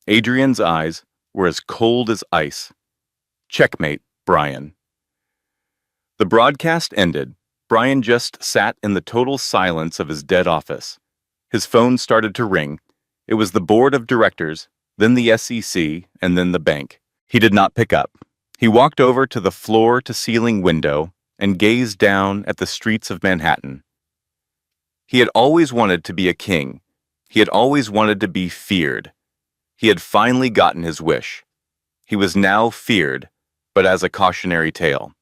Adrian's eyes were as cold as ice. Checkmate, Brian. The broadcast ended. Brian just sat in the total silence of his dead office. His phone started to ring. It was the board of directors, then the SEC, and then the bank. He did not pick up. He walked over to the floor-to-ceiling window and gazed down at the streets of Manhattan. He had always wanted to be a king. He had always wanted to be feared. He had finally gotten his wish. He was now feared, but as a cautionary tale.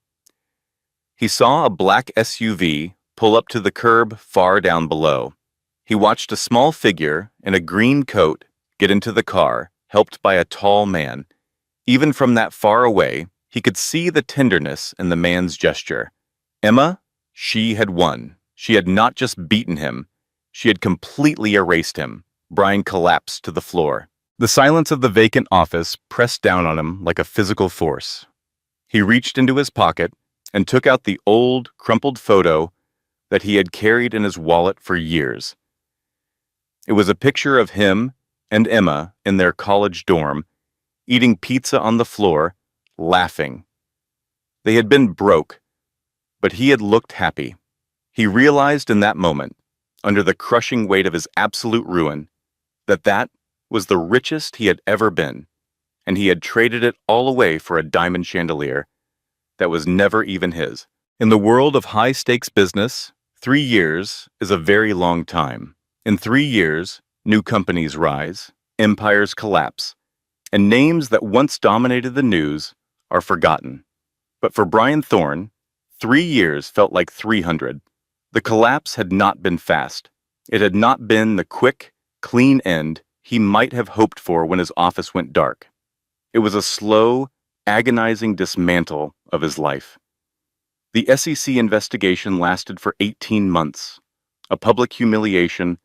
He saw a black SUV pull up to the curb far down below. He watched a small figure in a green coat get into the car, helped by a tall man. Even from that far away, he could see the tenderness in the man's gesture. Emma, she had won. She had not just beaten him. She had completely erased him. Brian collapsed to the floor. The silence of the vacant office pressed down on him like a physical force. He reached into his pocket and took out the old, crumpled photo that he had carried in his wallet for years. It was a picture of him and Emma in their college dorm, eating pizza on the floor, laughing. They had been broke, but he had looked happy. He realized in that moment, under the crushing weight of his absolute ruin, that was the richest he had ever been, and he had traded it all away for a diamond chandelier that was never even his. In the world of high-stakes business, 3 years is a very long time. In 3 years, new companies rise, empires collapse, and names that once dominated the news are forgotten. But for Brian Thorne, 3 years felt like 300. The collapse had not been fast. It had not been the quick, clean end he might have hoped for when his office went dark. It was a slow, agonizing dismantle of his life. The SEC investigation lasted for 18 months, a public humiliation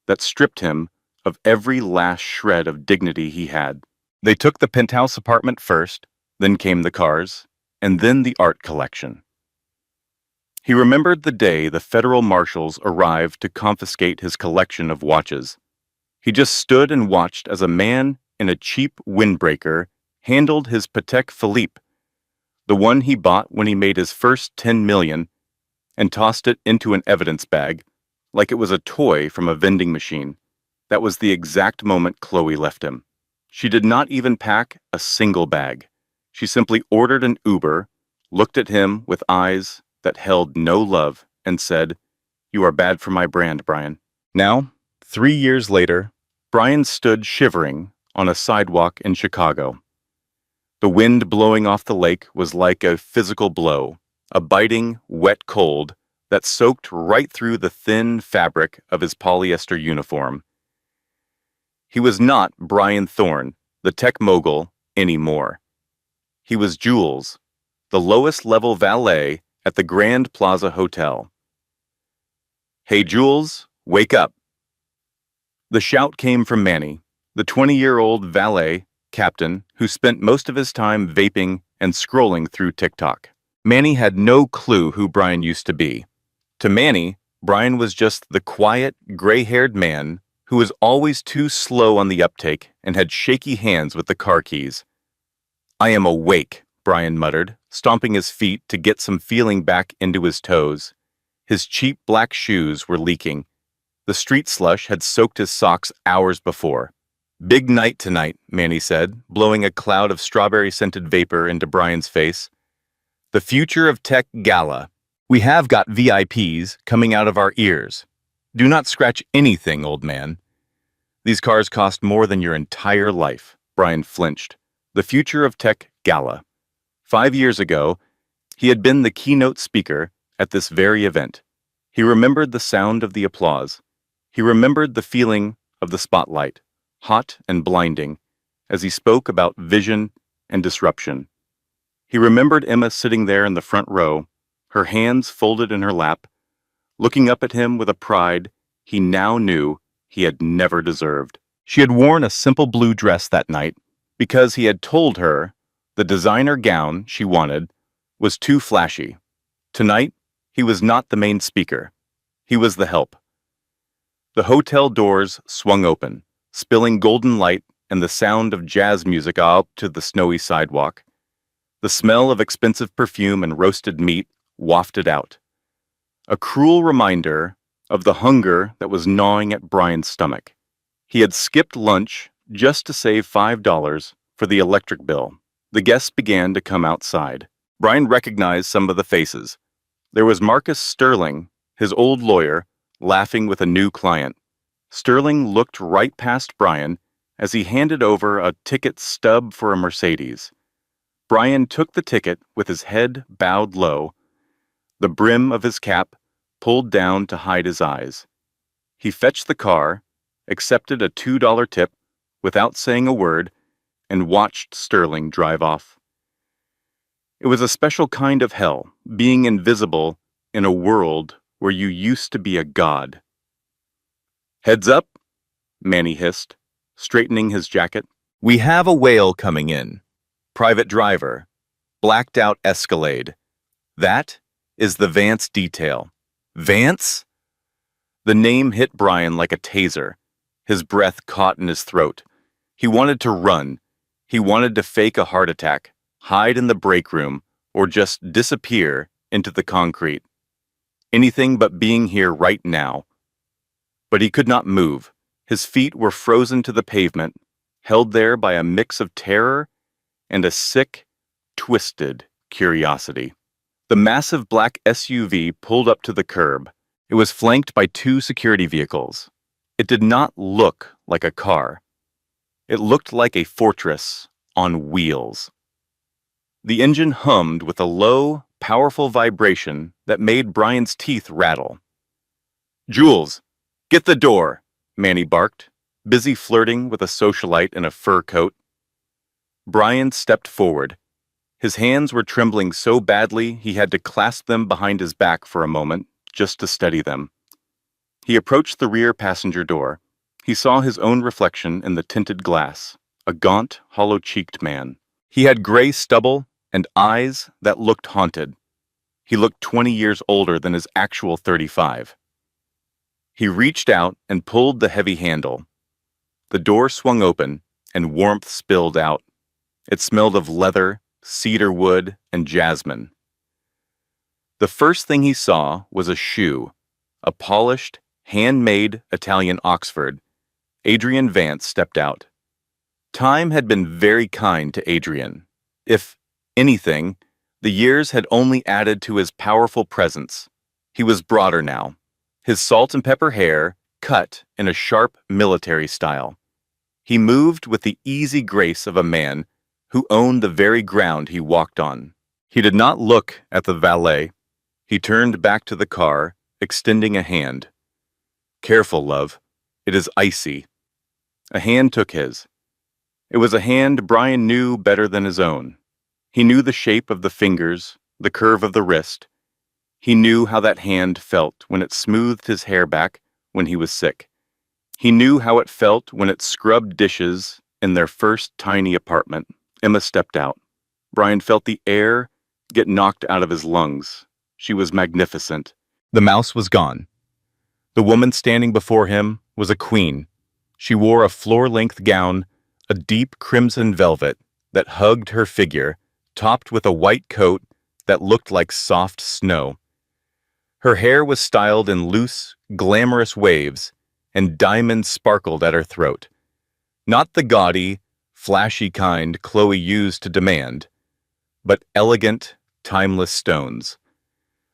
that stripped him of every last shred of dignity he had. They took the penthouse apartment first, then came the cars, and then the art collection. He remembered the day the federal marshals arrived to confiscate his collection of watches. He just stood and watched as a man in a cheap windbreaker handled his Patek Philippe, the one he bought when he made his first $10 million, and tossed it into an evidence bag, like it was a toy from a vending machine. That was the exact moment Chloe left him. She did not even pack a single bag. She simply ordered an Uber, looked at him with eyes that held no love, and said, "You are bad for my brand, Brian." Now, 3 years later, Brian stood shivering on a sidewalk in Chicago. The wind blowing off the lake was like a physical blow, a biting, wet cold that soaked right through the thin fabric of his polyester uniform. He was not Brian Thorne, the tech mogul, anymore. He was Jules, the lowest-level valet at the Grand Plaza Hotel. "Hey, Jules, wake up." The shout came from Manny, the 20-year-old valet captain who spent most of his time vaping and scrolling through TikTok. Manny had no clue who Brian used to be. To Manny, Brian was just the quiet, gray-haired man who was always too slow on the uptake and had shaky hands with the car keys. "I am awake," Brian muttered, stomping his feet to get some feeling back into his toes. His cheap black shoes were leaking. The street slush had soaked his socks hours before. "Big night tonight," Manny said, blowing a cloud of strawberry-scented vapor into Brian's face. "The Future of Tech Gala. We have got VIPs coming out of our ears. Do not scratch anything, old man." "These cars cost more than your entire life," Brian flinched. The Future of Tech Gala. 5 years ago, He had been the keynote speaker at this very event. He remembered the sound of the applause. He remembered the feeling of the spotlight, hot and blinding, as he spoke about vision and disruption. He remembered Emma sitting there in the front row, her hands folded in her lap, looking up at him with a pride he now knew he had never deserved. She had worn a simple blue dress that night because he had told her the designer gown she wanted was too flashy. Tonight, he was not the main speaker. He was the help. The hotel doors swung open, spilling golden light and the sound of jazz music out to the snowy sidewalk. The smell of expensive perfume and roasted meat wafted out. A cruel reminder of the hunger that was gnawing at Brian's stomach. He had skipped lunch just to save $5 for the electric bill. The guests began to come outside. Brian recognized some of the faces. There was Marcus Sterling, his old lawyer, laughing with a new client. Sterling looked right past Brian as he handed over a ticket stub for a Mercedes. Brian took the ticket with his head bowed low, the brim of his cap pulled down to hide his eyes. He fetched the car, accepted a $2 tip without saying a word, and watched Sterling drive off. It was a special kind of hell, being invisible in a world where you used to be a god. "Heads up," Manny hissed, straightening his jacket. "We have a whale coming in. Private driver. Blacked out Escalade. That is the Vance detail." "Vance?" The name hit Brian like a taser. His breath caught in his throat. He wanted to run. He wanted to fake a heart attack, hide in the break room, or just disappear into the concrete. Anything but being here right now. But he could not move. His feet were frozen to the pavement, held there by a mix of terror and a sick, twisted curiosity. The massive black SUV pulled up to the curb. It was flanked by 2 security vehicles. It did not look like a car. It looked like a fortress on wheels. The engine hummed with a low, powerful vibration that made Brian's teeth rattle. "Jules, get the door," Manny barked, busy flirting with a socialite in a fur coat. Brian stepped forward. His hands were trembling so badly he had to clasp them behind his back for a moment, just to steady them. He approached the rear passenger door. He saw his own reflection in the tinted glass, a gaunt, hollow-cheeked man. He had gray stubble and eyes that looked haunted. He looked 20 years older than his actual 35. He reached out and pulled the heavy handle. The door swung open, and warmth spilled out. It smelled of leather, cedar wood, and jasmine. The first thing he saw was a shoe, a polished, handmade Italian Oxford. Adrian Vance stepped out. Time had been very kind to Adrian. If anything, the years had only added to his powerful presence. He was broader now, his salt and pepper hair cut in a sharp military style. He moved with the easy grace of a man who owned the very ground he walked on. He did not look at the valet. He turned back to the car, extending a hand. "Careful, love. It is icy." A hand took his. It was a hand Brian knew better than his own. He knew the shape of the fingers, the curve of the wrist. He knew how that hand felt when it smoothed his hair back when he was sick. He knew how it felt when it scrubbed dishes in their first tiny apartment. Emma stepped out. Brian felt the air get knocked out of his lungs. She was magnificent. The mouse was gone. The woman standing before him was a queen. She wore a floor-length gown, a deep crimson velvet that hugged her figure, topped with a white coat that looked like soft snow. Her hair was styled in loose, glamorous waves, and diamonds sparkled at her throat. Not the gaudy, flashy kind Chloe used to demand, but elegant, timeless stones.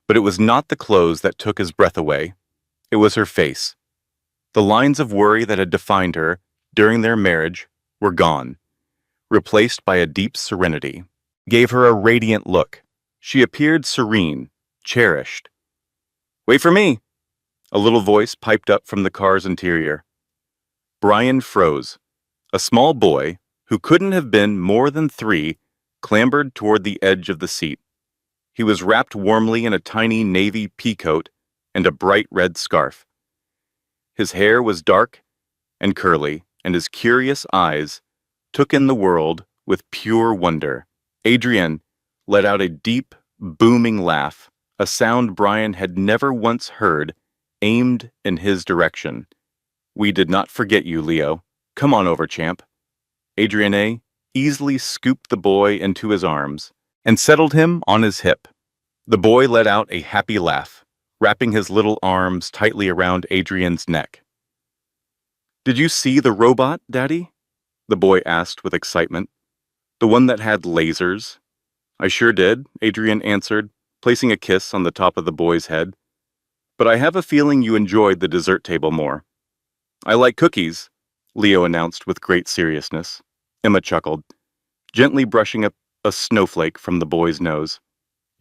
But it was not the clothes that took his breath away. It was her face. The lines of worry that had defined her during their marriage were gone, replaced by a deep serenity. Gave her a radiant look. She appeared serene, cherished. "Wait for me!" A little voice piped up from the car's interior. Brian froze. A small boy, who couldn't have been more than 3, clambered toward the edge of the seat. He was wrapped warmly in a tiny navy peacoat and a bright red scarf. His hair was dark and curly, and his curious eyes took in the world with pure wonder. Adrienne let out a deep, booming laugh, a sound Brian had never once heard, aimed in his direction. "We did not forget you, Leo. Come on over, champ." Adrienne easily scooped the boy into his arms and settled him on his hip. The boy let out a happy laugh, wrapping his little arms tightly around Adrienne's neck. "Did you see the robot, Daddy?" the boy asked with excitement. "The one that had lasers?" "I sure did," Adrienne answered, placing a kiss on the top of the boy's head. "But I have a feeling you enjoyed the dessert table more." "I like cookies," Leo announced with great seriousness. Emma chuckled, gently brushing up a snowflake from the boy's nose.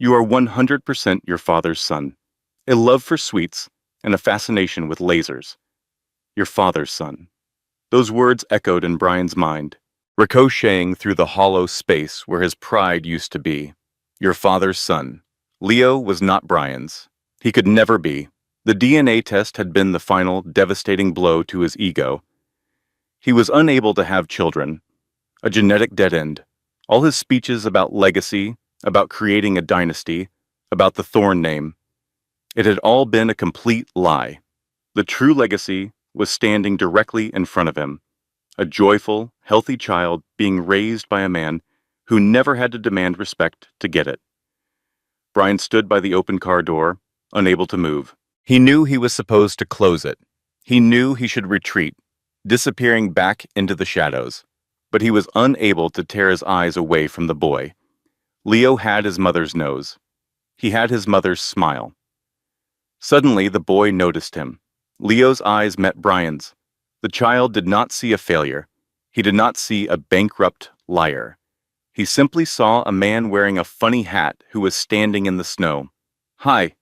"You are 100% your father's son. A love for sweets and a fascination with lasers. Your father's son." Those words echoed in Brian's mind, ricocheting through the hollow space where his pride used to be. Your father's son. Leo was not Brian's. He could never be. The DNA test had been the final, devastating blow to his ego. He was unable to have children. A genetic dead end. All his speeches about legacy, about creating a dynasty, about the Thorn name. It had all been a complete lie. The true legacy was standing directly in front of him. A joyful, healthy child being raised by a man who never had to demand respect to get it. Brian stood by the open car door, unable to move. He knew he was supposed to close it. He knew he should retreat, disappearing back into the shadows. But he was unable to tear his eyes away from the boy. Leo had his mother's nose. He had his mother's smile. Suddenly, the boy noticed him. Leo's eyes met Brian's. The child did not see a failure. He did not see a bankrupt liar. He simply saw a man wearing a funny hat who was standing in the snow. "Hi,"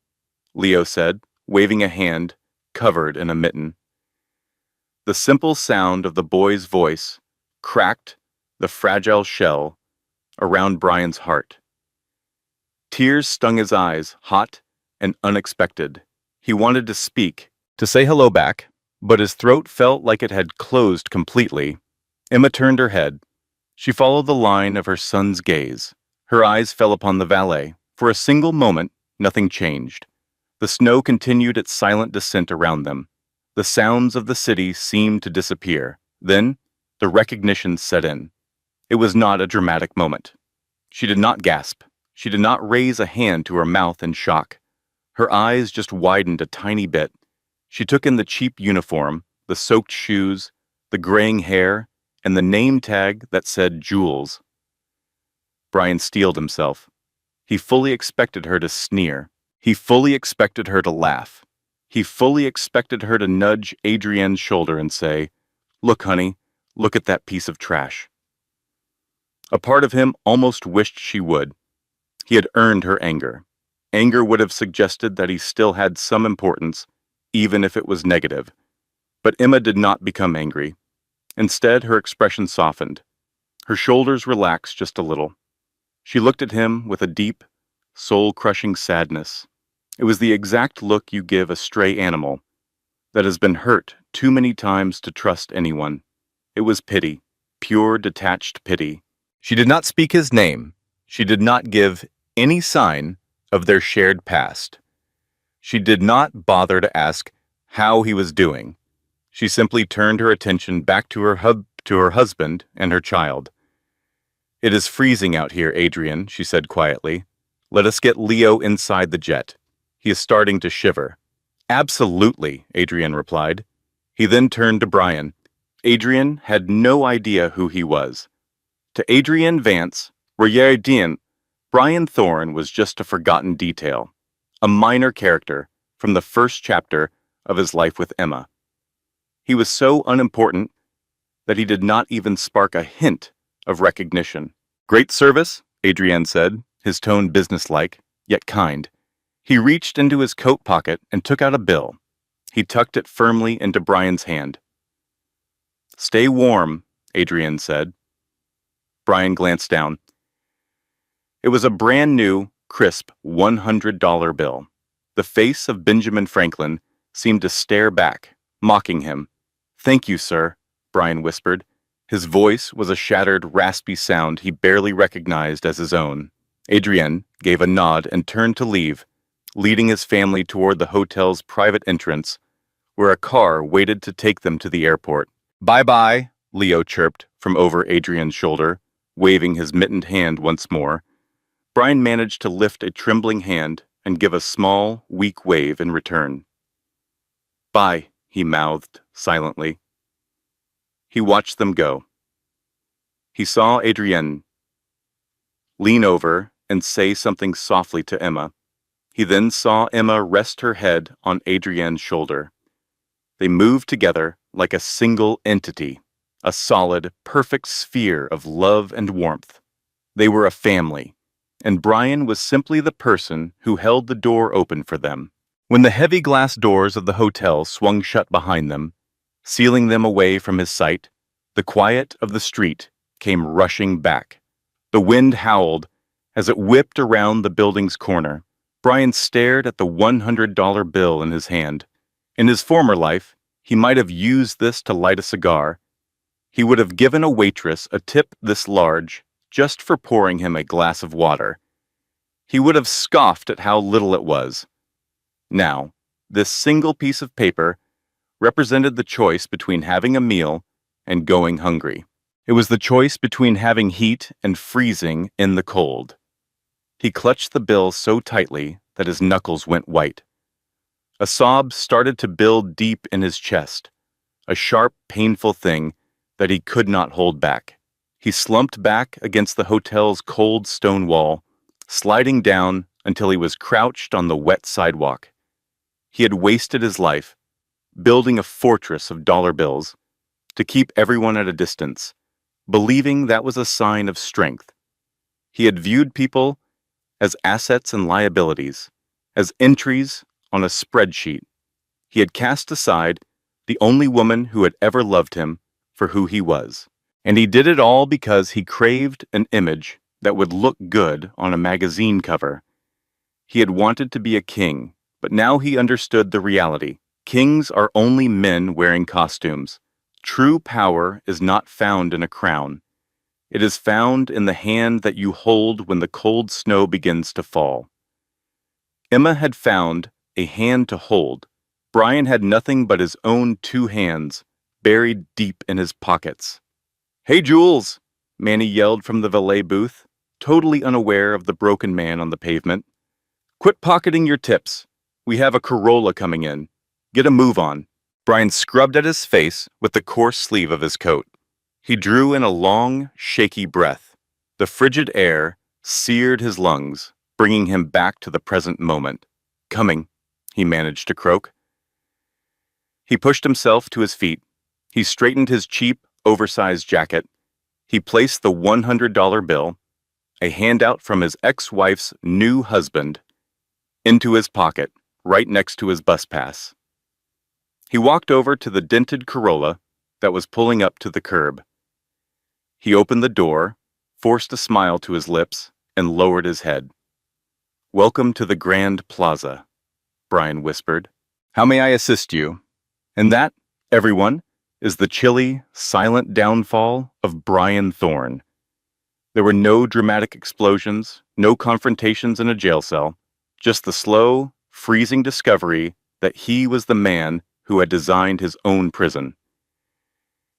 Leo said, waving a hand covered in a mitten. The simple sound of the boy's voice cracked the fragile shell around Brian's heart. Tears stung his eyes, hot and unexpected. He wanted to speak, to say hello back, but his throat felt like it had closed completely. Emma turned her head. She followed the line of her son's gaze. Her eyes fell upon the valet. For a single moment, nothing changed. The snow continued its silent descent around them. The sounds of the city seemed to disappear. Then, the recognition set in. It was not a dramatic moment. She did not gasp. She did not raise a hand to her mouth in shock. Her eyes just widened a tiny bit. She took in the cheap uniform, the soaked shoes, the graying hair, and the name tag that said Jules. Brian steeled himself. He fully expected her to sneer. He fully expected her to laugh. He fully expected her to nudge Adrienne's shoulder and say, "Look, honey, look at that piece of trash." A part of him almost wished she would. He had earned her anger. Anger would have suggested that he still had some importance, even if it was negative. But Emma did not become angry. Instead, her expression softened. Her shoulders relaxed just a little. She looked at him with a deep, soul-crushing sadness. It was the exact look you give a stray animal that has been hurt too many times to trust anyone. It was pity, pure, detached pity. She did not speak his name. She did not give any sign of their shared past. She did not bother to ask how he was doing. She simply turned her attention back to her husband and her child. "It is freezing out here, Adrienne," she said quietly. "Let us get Leo inside the jet. He is starting to shiver." "Absolutely," Adrienne replied. He then turned to Brian. Adrienne had no idea who he was. To Adrienne Vance, Brian Thorne was just a forgotten detail, a minor character from the first chapter of his life with Emma. He was so unimportant that he did not even spark a hint of recognition. "Great service," Adrienne said, his tone businesslike, yet kind. He reached into his coat pocket and took out a bill. He tucked it firmly into Brian's hand. "Stay warm," Adrienne said. Brian glanced down. It was a brand new, crisp $100 bill. The face of Benjamin Franklin seemed to stare back, mocking him. "Thank you, sir," Brian whispered. His voice was a shattered, raspy sound he barely recognized as his own. Adrienne gave a nod and turned to leave, leading his family toward the hotel's private entrance, where a car waited to take them to the airport. "Bye-bye," Leo chirped from over Adrienne's shoulder, waving his mittened hand once more. Brian managed to lift a trembling hand and give a small, weak wave in return. "Bye," he mouthed silently. He watched them go. He saw Adrienne lean over and say something softly to Emma. He then saw Emma rest her head on Adrienne's shoulder. They moved together like a single entity, a solid, perfect sphere of love and warmth. They were a family, and Brian was simply the person who held the door open for them. When the heavy glass doors of the hotel swung shut behind them, sealing them away from his sight, the quiet of the street came rushing back. The wind howled as it whipped around the building's corner. Brian stared at the $100 bill in his hand. In his former life, he might have used this to light a cigar. He would have given a waitress a tip this large just for pouring him a glass of water. He would have scoffed at how little it was. Now, this single piece of paper represented the choice between having a meal and going hungry. It was the choice between having heat and freezing in the cold. He clutched the bill so tightly that his knuckles went white. A sob started to build deep in his chest, a sharp, painful thing that he could not hold back. He slumped back against the hotel's cold stone wall, sliding down until he was crouched on the wet sidewalk. He had wasted his life, building a fortress of dollar bills, to keep everyone at a distance, believing that was a sign of strength. He had viewed people as assets and liabilities, as entries on a spreadsheet. He had cast aside the only woman who had ever loved him for who he was. And he did it all because he craved an image that would look good on a magazine cover. He had wanted to be a king, but now he understood the reality. Kings are only men wearing costumes. True power is not found in a crown. It is found in the hand that you hold when the cold snow begins to fall. Emma had found a hand to hold. Brian had nothing but his own two hands, buried deep in his pockets. "Hey, Jules!" Manny yelled from the valet booth, totally unaware of the broken man on the pavement. "Quit pocketing your tips. We have a Corolla coming in. Get a move on." Brian scrubbed at his face with the coarse sleeve of his coat. He drew in a long, shaky breath. The frigid air seared his lungs, bringing him back to the present moment. "Coming," he managed to croak. He pushed himself to his feet. He straightened his cheap, oversized jacket. He placed the $100 bill, a handout from his ex-wife's new husband, into his pocket, right next to his bus pass. He walked over to the dented Corolla that was pulling up to the curb. He opened the door, forced a smile to his lips, and lowered his head. "Welcome to the Grand Plaza," Brian whispered. "How may I assist you?" And that, everyone, is the chilly, silent downfall of Brian Thorne. There were no dramatic explosions, no confrontations in a jail cell, just the slow, freezing discovery that he was the man who had designed his own prison.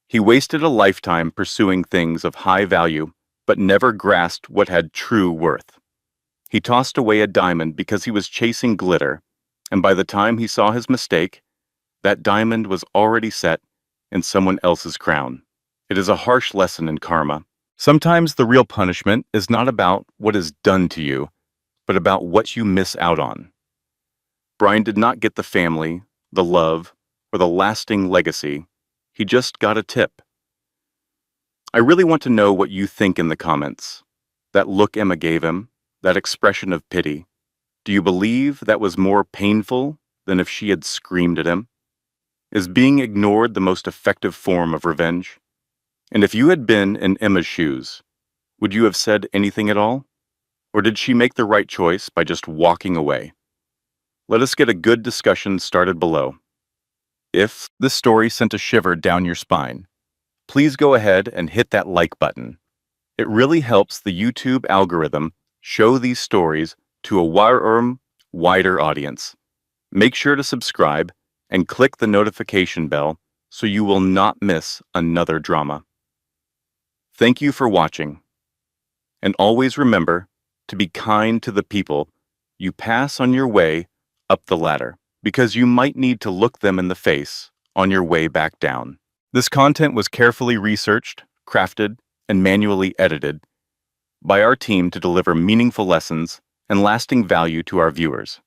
He wasted a lifetime pursuing things of high value, but never grasped what had true worth. He tossed away a diamond because he was chasing glitter, and by the time he saw his mistake, that diamond was already set in someone else's crown. It is a harsh lesson in karma. Sometimes the real punishment is not about what is done to you, but about what you miss out on. Brian did not get the family, the love, or the lasting legacy. He just got a tip. I really want to know what you think in the comments. That look Emma gave him, that expression of pity, do you believe that was more painful than if she had screamed at him? Is being ignored the most effective form of revenge? And if you had been in Emma's shoes, would you have said anything at all? Or did she make the right choice by just walking away? Let us get a good discussion started below. If this story sent a shiver down your spine, please go ahead and hit that like button. It really helps the YouTube algorithm show these stories to a wider audience. Make sure to subscribe and click the notification bell so you will not miss another drama. Thank you for watching. And always remember to be kind to the people you pass on your way up the ladder, because you might need to look them in the face on your way back down. This content was carefully researched, crafted, and manually edited by our team to deliver meaningful lessons and lasting value to our viewers.